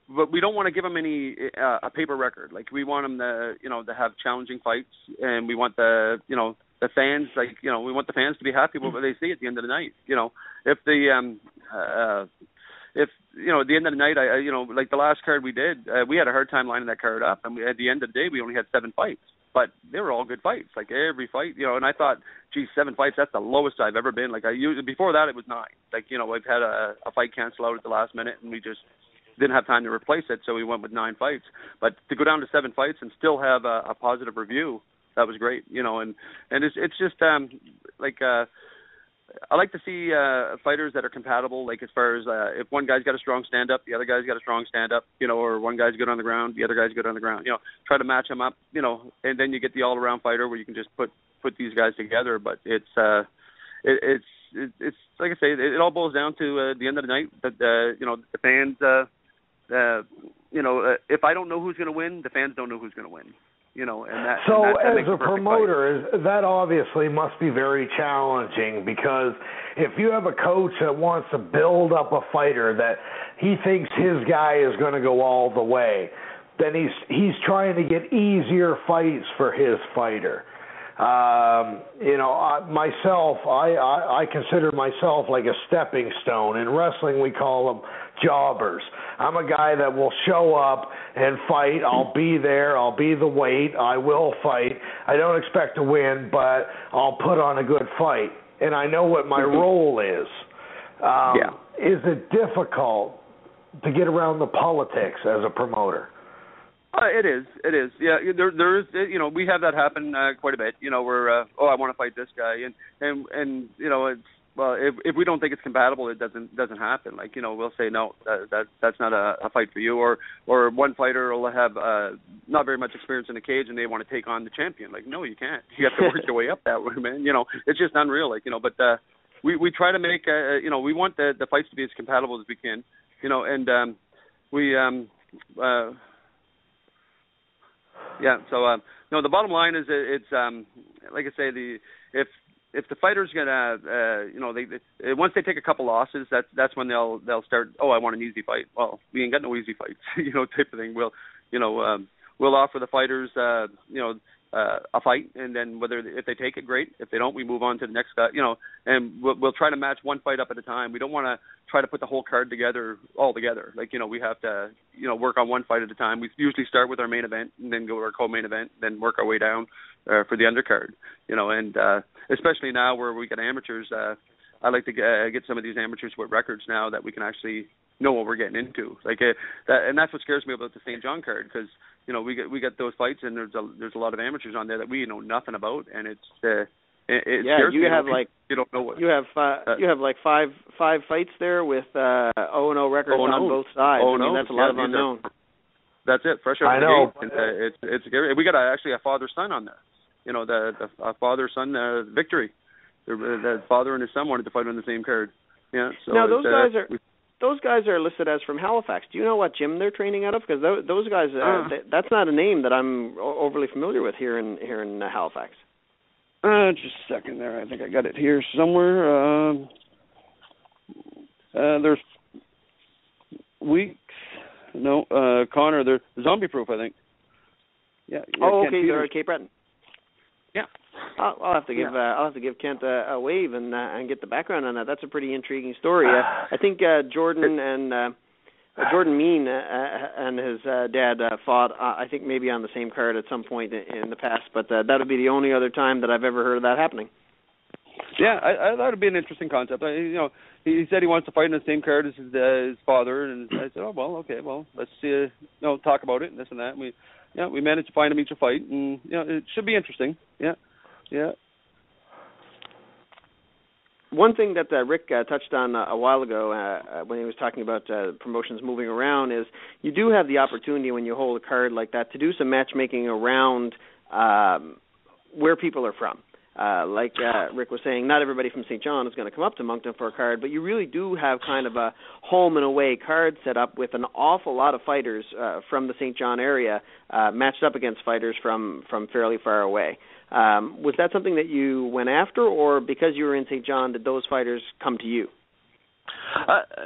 but we don't want to give them a paper record. Like, we want them to have challenging fights, and we want the fans, we want the fans to be happy with what they see at the end of the night. If at the end of the night, like the last card we did, we had a hard time lining that card up, and at the end of the day, we only had 7 fights. But they were all good fights, like every fight, and I thought, 7 fights, that's the lowest I've ever been. Before that, it was 9. I've had a fight cancel out at the last minute, and we just didn't have time to replace it, so we went with 9 fights. But to go down to 7 fights and still have a positive review, that was great, and it's just I like to see fighters that are compatible, like as far as if one guy's got a strong stand-up, the other guy's got a strong stand-up, or one guy's good on the ground, the other guy's good on the ground. Try to match them up, and then you get the all-around fighter where you can just put these guys together. But it's like I say, it all boils down to the end of the night that the fans, if I don't know who's going to win, the fans don't know who's going to win. That as a promoter, that obviously must be very challenging, because if you have a coach that wants to build up a fighter that he thinks his guy is going to go all the way, then he's trying to get easier fights for his fighter. Myself, I consider myself like a stepping stone. In wrestling, we call them jobbers. I'm a guy that will show up and fight. I'll be there. I'll be the weight. I will fight. I don't expect to win, but I'll put on a good fight. And I know what my role is. Is it difficult to get around the politics as a promoter? It is. Yeah, there is. We have that happen quite a bit. Where I want to fight this guy, and it's, well, if we don't think it's compatible, it doesn't happen. We'll say no, that's not a fight for you. Or one fighter will have not very much experience in the cage, and they want to take on the champion. No, you can't. You have to work your way up that way, man. It's just unreal. But we try to make we want the fights to be as compatible as we can. And we. Yeah, so the bottom line is it's like I say, if the fighter's gonna they once they take a couple losses, that's when they'll start, I want an easy fight. Well, we ain't got no easy fights, type of thing. We'll offer the fighters a fight, and then if they take it, great. If they don't, we move on to the next guy, and we'll try to match one fight up at a time. We don't want to try to put the whole card all together. We have to, work on one fight at a time. We usually start with our main event and then go to our co-main event, then work our way down for the undercard, and especially now where we got amateurs, I like to get some of these amateurs with records now that we can actually know what we're getting into. And that's what scares me about the St. John card, because we get those fights, and there's a lot of amateurs on there that we know nothing about, and it scares me. You don't know what you have. You have like five fights there with 0-0 records on both sides. That's a lot of unknown. That's it. Fresh out of the gate. It's scary. We got actually a father-son on there. The father-son victory. The father and his son wanted to fight on the same card. Yeah. So now those guys are listed as from Halifax. Do you know what gym they're training out of? Because those guys, that's not a name that I'm overly familiar with here in Halifax. Just a second there. I think I got it here somewhere. There's Weeks. Connor, they're zombie proof, I think. Yeah. Okay, they're at Cape Breton. Yeah. I'll have to give Kent a wave and get the background on that. That's a pretty intriguing story. I think Jordan Mean and his dad fought. I think maybe on the same card at some point in the past, but that would be the only other time that I've ever heard of that happening. Yeah, I thought it'd be an interesting concept. He said he wants to fight in the same card as his father, and I said, let's see, talk about it and this and that. And we managed to find him each a fight, and it should be interesting. Yeah. One thing that Rick touched on a while ago when he was talking about promotions moving around is you do have the opportunity when you hold a card like that to do some matchmaking around where people are from. Like Rick was saying, not everybody from St. John is going to come up to Moncton for a card, but you really do have kind of a home and away card set up with an awful lot of fighters from the St. John area matched up against fighters from fairly far away. Was that something that you went after, or because you were in St. John, did those fighters come to you?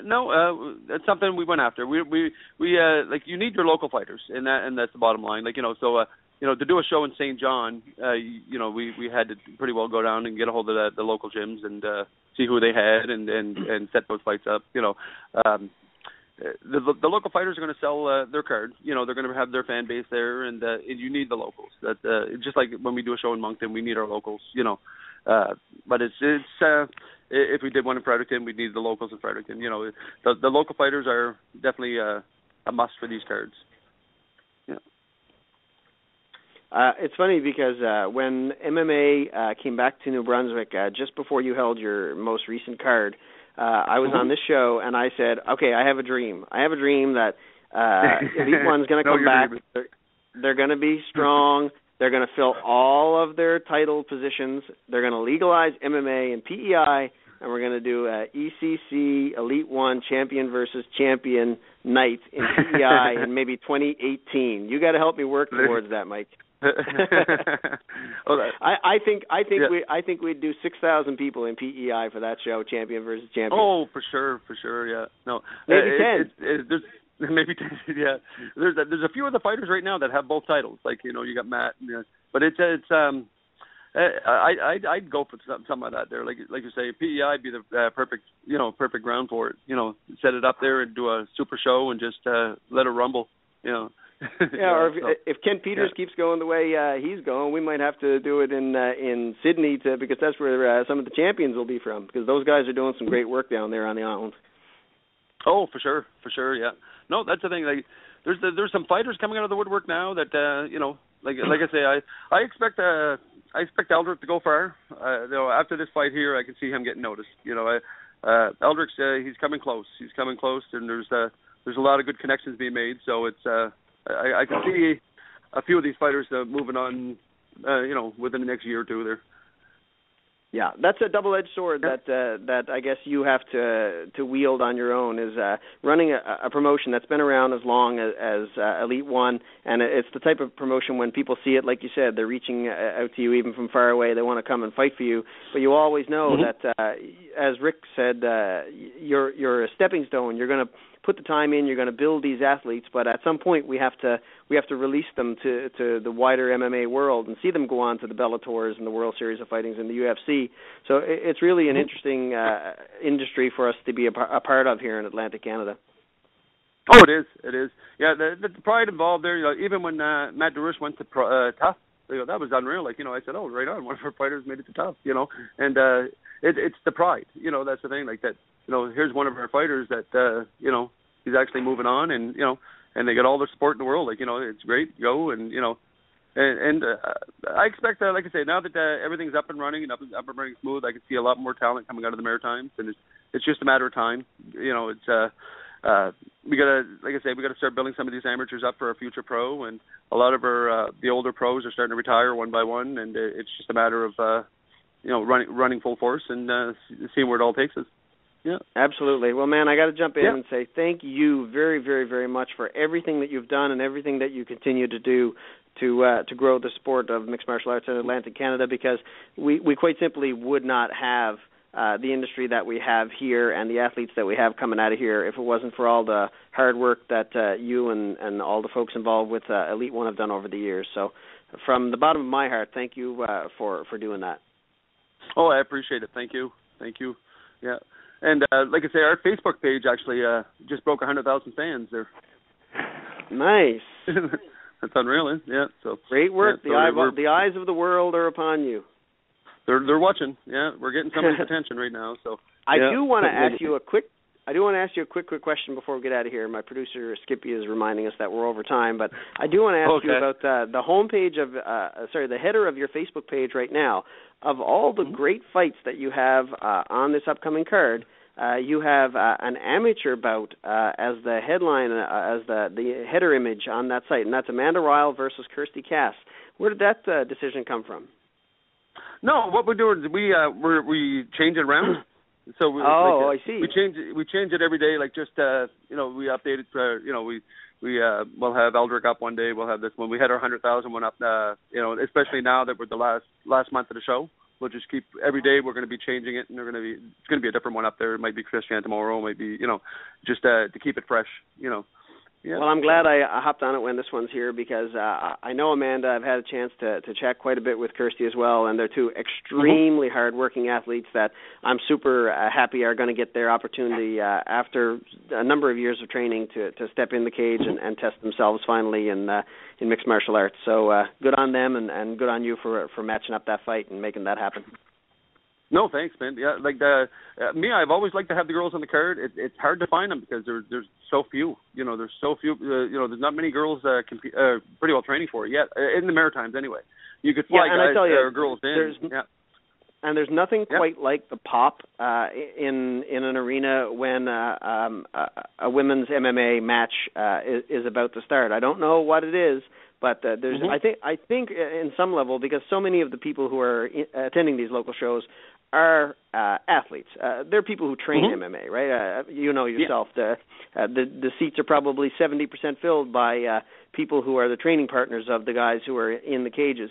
No, that's something we went after. We like, you need your local fighters, and that's the bottom line. Like, to do a show in St. John, we had to pretty well go down and get a hold of the local gyms and see who they had and set those fights up. The local fighters are going to sell their card. They're going to have their fan base there, and you need the locals. That just like when we do a show in Moncton, we need our locals. But it's if we did one in Fredericton, we'd need the locals in Fredericton. The local fighters are definitely a must for these cards. Yeah. It's funny because when MMA came back to New Brunswick just before you held your most recent card, I was on this show and I said, okay, I have a dream. I have a dream that Elite One's going to come back. They're going to be strong. They're going to fill all of their title positions. They're going to legalize MMA and PEI, and we're going to do ECC Elite One champion versus champion night in PEI in maybe 2018. You got to help me work towards that, Mike. I think we'd do 6,000 people in PEI for that show, champion versus champion. Oh, for sure, yeah. No, maybe 10. Maybe 10. Yeah, there's a few of the fighters right now that have both titles. Like you got Matt, but it's I'd go for something like that there. Like you say, PEI would be the perfect ground for it. Set it up there and do a super show and just let it rumble. Yeah, or if Kent Peters keeps going the way he's going, we might have to do it in Sydney because that's where some of the champions will be from, because those guys are doing some great work down there on the island. Oh, for sure, yeah. No, that's the thing. Like, there's some fighters coming out of the woodwork now that like I say, I expect Eldrick to go far. After this fight here, I can see him getting noticed. Eldrick's he's coming close. And there's a lot of good connections being made. So it's I can see a few of these fighters moving on, within the next year or two there. Yeah, that's a double-edged sword that I guess you have to wield on your own, is running a promotion that's been around as long as Elite One, and it's the type of promotion when people see it, like you said, they're reaching out to you even from far away. They want to come and fight for you, but you always know that, as Rick said, you're a stepping stone. You're going to put the time in, you're going to build these athletes, but at some point we have to release them to the wider MMA world and see them go on to the Bellators and the World Series of Fightings and the UFC. So it's really an interesting industry for us to be a part of here in Atlantic Canada. Oh, it is. Yeah, the pride involved there. Even when Matt DeRush went to TUF, that was unreal. Like, I said, oh, right on, one of our fighters made it to TUF. And it's the pride. That's the thing. Like that. Here's one of our fighters that he's actually moving on, and and they get all the support in the world. Like it's great. Go and and I expect like I say, now that everything's up and running and up and running smooth, I can see a lot more talent coming out of the Maritimes, and it's just a matter of time. It's we gotta, like I say, we gotta start building some of these amateurs up for a future pro, and a lot of our the older pros are starting to retire one by one, and it's just a matter of running full force and seeing where it all takes us. Yeah, absolutely. Well, man, I got to jump in and say thank you very, very, very much for everything that you've done and everything that you continue to do to grow the sport of mixed martial arts in Atlantic Canada, because we quite simply would not have the industry that we have here and the athletes that we have coming out of here if it wasn't for all the hard work that you and all the folks involved with Elite One have done over the years. So from the bottom of my heart, thank you for doing that. Oh, I appreciate it. Thank you. Yeah. And like I say, our Facebook page actually just broke 100,000 fans there. Nice. That's unreal, eh? Yeah. So great work. Yeah, the eyes of the world are upon you. They're watching. Yeah, we're getting somebody's attention right now. So I do want to ask you a quick question before we get out of here. My producer Skippy is reminding us that we're over time, but I do want to ask you about the homepage of the header of your Facebook page right now. Of all the great fights that you have on this upcoming card, you have an amateur bout as the headline, as the header image on that site, and that's Amanda Ryle versus Kirsty Cass. Where did that decision come from? No, what we're doing is we change it around. So I see. We change it every day. Like just we update it. We'll have Eldrick up one day. We'll have this one. We had our 100,000 one up. Especially now that we're the last month of the show. We'll just keep every day. We're going to be changing it, and it's going to be a different one up there. It might be Christian tomorrow. It might be just to keep it fresh. Yeah. Well, I'm glad I hopped on it when this one's here because I know Amanda. I've had a chance to chat quite a bit with Kirsty as well, and they're two extremely hard-working athletes that I'm super happy are going to get their opportunity after a number of years of training to step in the cage and test themselves finally in mixed martial arts. So good on them and good on you for matching up that fight and making that happen. No, thanks, man. Yeah, like me, I've always liked to have the girls on the card. It's hard to find them because there's so few. There's so few. There's not many girls pretty well training for it yet in the Maritimes anyway. You could fly guys or girls in. And there's nothing quite like the pop in an arena when a women's MMA match is about to start. I don't know what it is. But there's, I think, in some level, because so many of the people who are attending these local shows are athletes. They're people who train MMA, right? You know yourself. The seats are probably 70% filled by people who are the training partners of the guys who are in the cages.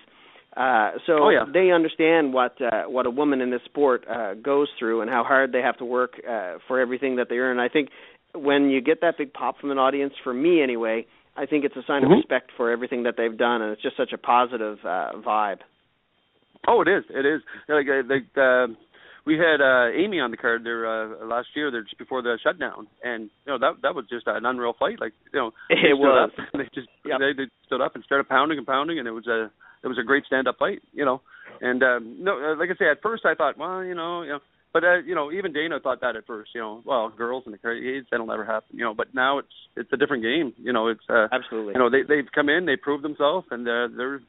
They understand what a woman in this sport goes through and how hard they have to work for everything that they earn. I think when you get that big pop from an audience, for me anyway, I think it's a sign of respect for everything that they've done, and it's just such a positive vibe. Oh, it is. It is. We had Amy on the card there last year, there just before the shutdown, and that was just an unreal fight. It was. They stood up and started pounding, and it was a great stand-up fight. And like I say, at first I thought, but even Dana thought that at first. Girls in the cage, that'll never happen. But now it's a different game. It's absolutely. They've come in, they proved themselves, and they're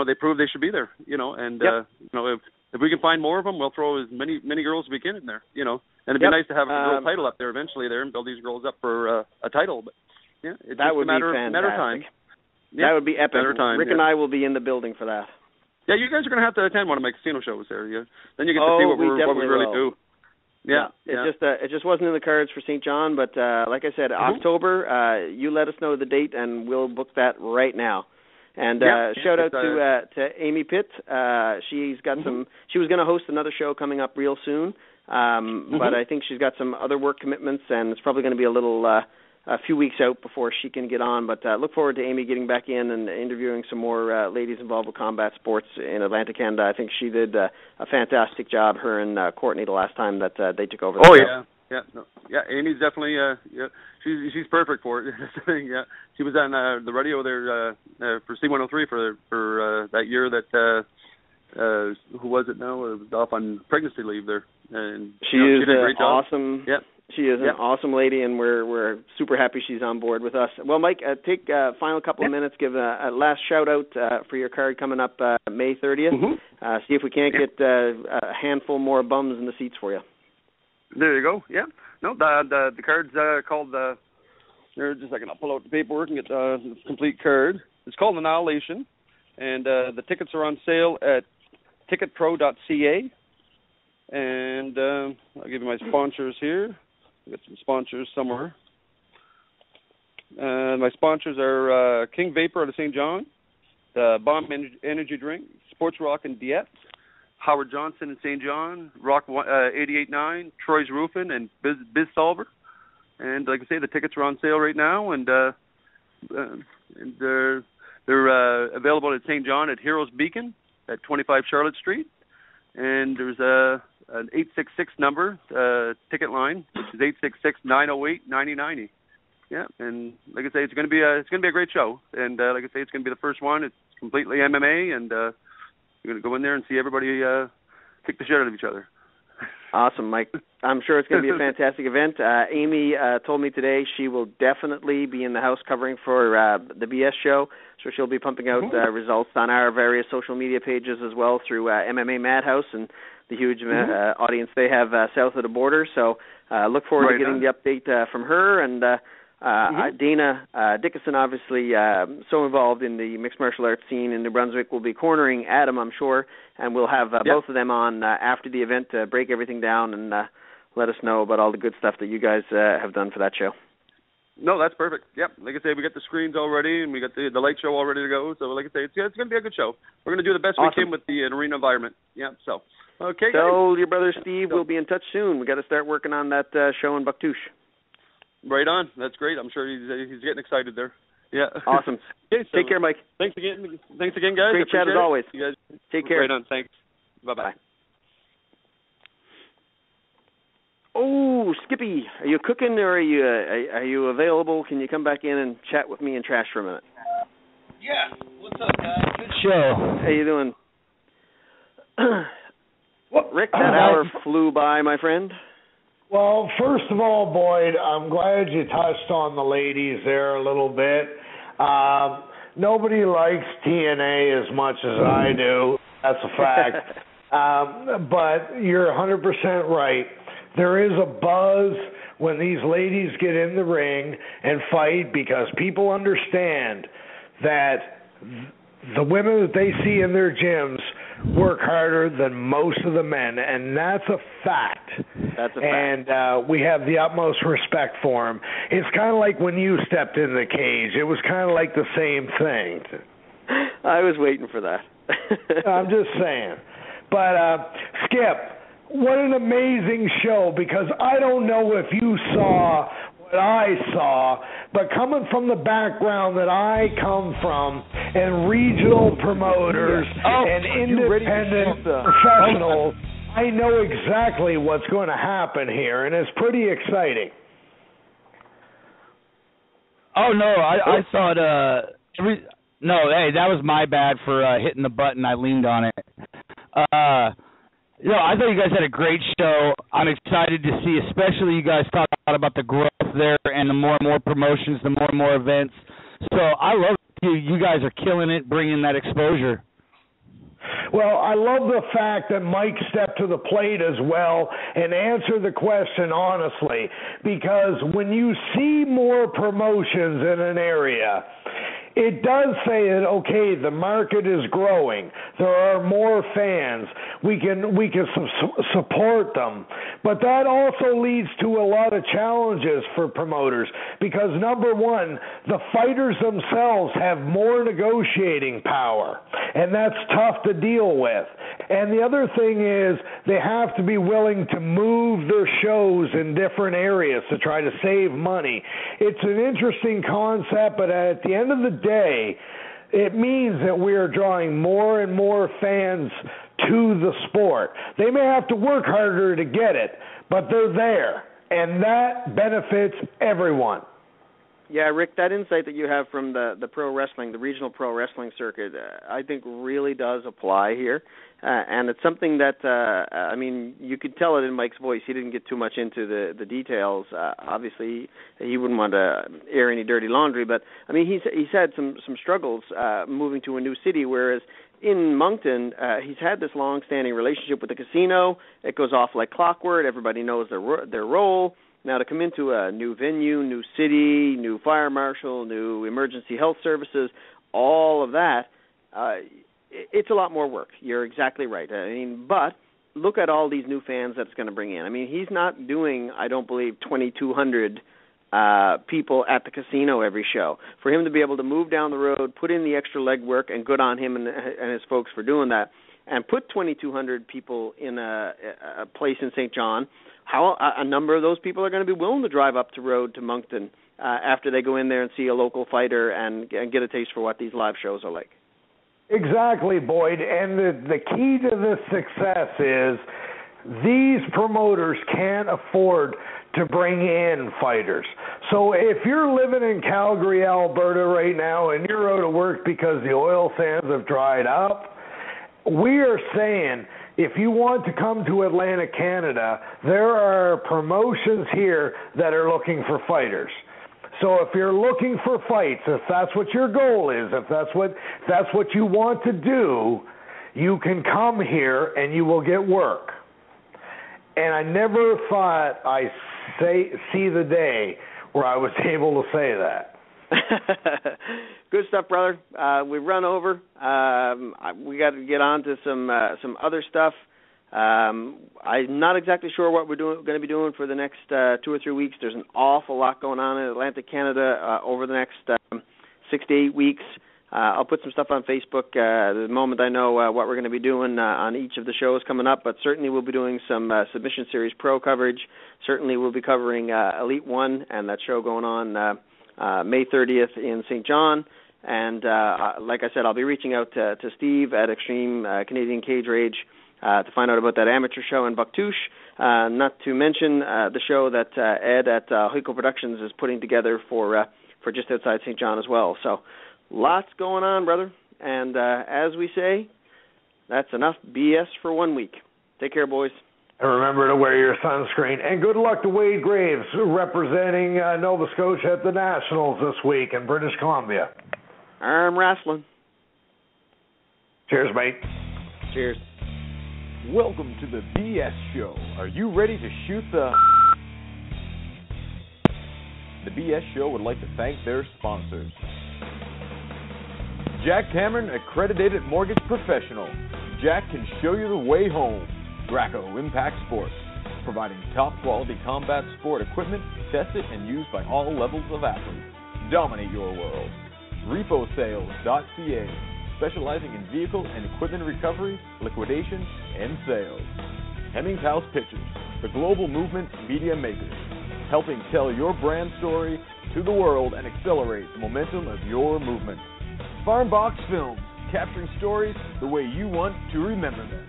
they prove they should be there. If we can find more of them, we'll throw as many girls as we can in there. And it'd be nice to have a girl title up there eventually there and build these girls up for a title. But it's that would just a matter of time. That would be epic. Rick and I will be in the building for that. Yeah, you guys are going to have to attend one of my casino shows there. Yeah, then you get to see what we really do. Yeah. It just wasn't in the cards for St. John, but like I said, October. You let us know the date, and we'll book that right now. And shout out to Amy Pitt. She's got some. She was going to host another show coming up real soon, but I think she's got some other work commitments, and it's probably going to be a few weeks out before she can get on, but look forward to Amy getting back in and interviewing some more ladies involved with combat sports in Atlantic, Canada. I think she did a fantastic job, her and Courtney, the last time that they took over the show. Amy's definitely she's perfect for it. Yeah, she was on the radio there for C103 for that year that who was it now? It was off on pregnancy leave there, and she did a great job. Awesome. Yeah. She is an awesome lady, and we're super happy she's on board with us. Well, Mike, take a final couple of minutes, give a last shout-out for your card coming up May 30th. See if we can't get a handful more bums in the seats for you. There you go. Yeah. No, the card's called, just a second, I'll pull out the paperwork and get the complete card. It's called Annihilation, and the tickets are on sale at ticketpro.ca. And I'll give you my sponsors here. I've got some sponsors somewhere. My sponsors are King Vapor out of St. John, the Bomb Energy Drink, Sports Rock and Diet, Howard Johnson in St. John, Rock 88.9, Troy's Roofing, and Biz Solver. And like I say, the tickets are on sale right now, and they're available at St. John at Heroes Beacon at 25 Charlotte Street. And there's an 866 number ticket line, which is 866-908-9090. Yeah, and like I say, it's going to be a great show. And like I say, it's going to be the first one. It's completely MMA, and you're going to go in there and see everybody kick the shit out of each other. Awesome, Mike. I'm sure it's going to be a fantastic event. Amy told me today she will definitely be in the house covering for the BS show, so she'll be pumping out results on our various social media pages as well through MMA Madhouse and the huge audience they have south of the border. So look forward to getting the update from her. And Dana Dickinson, obviously so involved in the mixed martial arts scene in New Brunswick, will be cornering Adam, I'm sure, and we'll have both of them on after the event to break everything down and let us know about all the good stuff that you guys have done for that show. No, that's perfect. Yep, like I say, we got the screens all ready, and we got the light show all ready to go. So like I say, it's going to be a good show. We're going to do the best we can with the arena environment. Yeah, so. Okay, tell your brother Steve we'll be in touch soon. We got to start working on that show in Bucktouche. Right on. That's great. I'm sure he's getting excited there. Yeah. Awesome. Okay, so take care, Mike. Thanks again, guys. Great chat as always. You guys. Take care. Right on. Thanks. Bye-bye. Bye. Oh, Skippy, are you cooking or are you available? Can you come back in and chat with me and trash for a minute? Yeah. What's up, guys? Good show. How you doing? Rick, that hour flew by, my friend. Well, first of all, Boyd, I'm glad you touched on the ladies there a little bit. Nobody likes TNA as much as I do. That's a fact. But you're 100% right. There is a buzz when these ladies get in the ring and fight because people understand that the women that they see in their gyms work harder than most of the men, and that's a fact. That's a fact. And we have the utmost respect for them. It's kind of like when you stepped in the cage. It was kind of like the same thing. I was waiting for that. I'm just saying. But, Skip, what an amazing show, because I don't know if you saw what I saw, but coming from the background that I come from, and regional promoters and independent professionals, I know exactly what's going to happen here, and it's pretty exciting. Oh, no, I thought, no, hey, that was my bad for hitting the button. I leaned on it. I thought you guys had a great show. I'm excited to see, especially you guys talk about the growth there and the more and more promotions, the more and more events. So I love you guys are killing it, bringing that exposure. Well, I love the fact that Mike stepped to the plate as well and answered the question honestly, because when you see more promotions in an area, it does say that, okay, the market is growing. There are more fans. We can support them. But that also leads to a lot of challenges for promoters because, number one, the fighters themselves have more negotiating power, and that's tough to deal with. And the other thing is they have to be willing to move their shows in different areas to try to save money. It's an interesting concept, but at the end of the day, it means that we are drawing more and more fans to the sport. They may have to work harder to get it, but they're there, and that benefits everyone. Yeah, Rick, that insight that you have from the pro wrestling, the regional pro wrestling circuit, I think really does apply here. And it's something that, you could tell it in Mike's voice. He didn't get too much into the details. Obviously, he wouldn't want to air any dirty laundry. But, he's had some struggles moving to a new city, whereas in Moncton, he's had this long-standing relationship with the casino. It goes off like clockwork. Everybody knows their role. Now, to come into a new venue, new city, new fire marshal, new emergency health services, all of that, it's a lot more work. You're exactly right. But look at all these new fans that's going to bring in. He's not doing, I don't believe, 2,200 people at the casino every show. For him to be able to move down the road, put in the extra legwork, and good on him and his folks for doing that, and put 2,200 people in a place in St. John, how a number of those people are going to be willing to drive up the road to Moncton after they go in there and see a local fighter and get a taste for what these live shows are like. Exactly, Boyd. And the key to this success is these promoters can't afford to bring in fighters. So if you're living in Calgary, Alberta right now and you're out of work because the oil sands have dried up, we are saying if you want to come to Atlantic, Canada, there are promotions here that are looking for fighters. So if you're looking for fights, if that's what your goal is, if that's what you want to do, you can come here and you will get work. And I never thought I'd see the day where I was able to say that. Good stuff, brother. We've run over. We got to get on to some other stuff. I'm not exactly sure what we're going to be doing for the next 2 or 3 weeks. There's an awful lot going on in Atlantic Canada over the next 6 to 8 weeks. I'll put some stuff on Facebook the moment I know what we're going to be doing on each of the shows coming up, but certainly we'll be doing some Submission Series Pro coverage. Certainly we'll be covering Elite 1 and that show going on May 30th in St. John. And like I said, I'll be reaching out to Steve at Extreme Canadian Cage Rage to find out about that amateur show in Bucktouche, not to mention the show that Ed at Hoiko Productions is putting together for just outside St. John as well. So lots going on, brother. And as we say, that's enough BS for 1 week. Take care, boys. And remember to wear your sunscreen. And good luck to Wade Graves, representing Nova Scotia at the Nationals this week in British Columbia. Arm wrestling. Cheers, mate. Cheers. Welcome to the BS Show. Are you ready to shoot the... The BS Show would like to thank their sponsors. Jack Cameron, accredited mortgage professional. Jack can show you the way home. Graco Impact Sports, providing top-quality combat sport equipment tested and used by all levels of athletes. Dominate your world. RepoSales.ca, specializing in vehicle and equipment recovery, liquidation, and sales. Hemmings House Pictures, the global movement media makers, helping tell your brand story to the world and accelerate the momentum of your movement. Farmbox Films, capturing stories the way you want to remember them.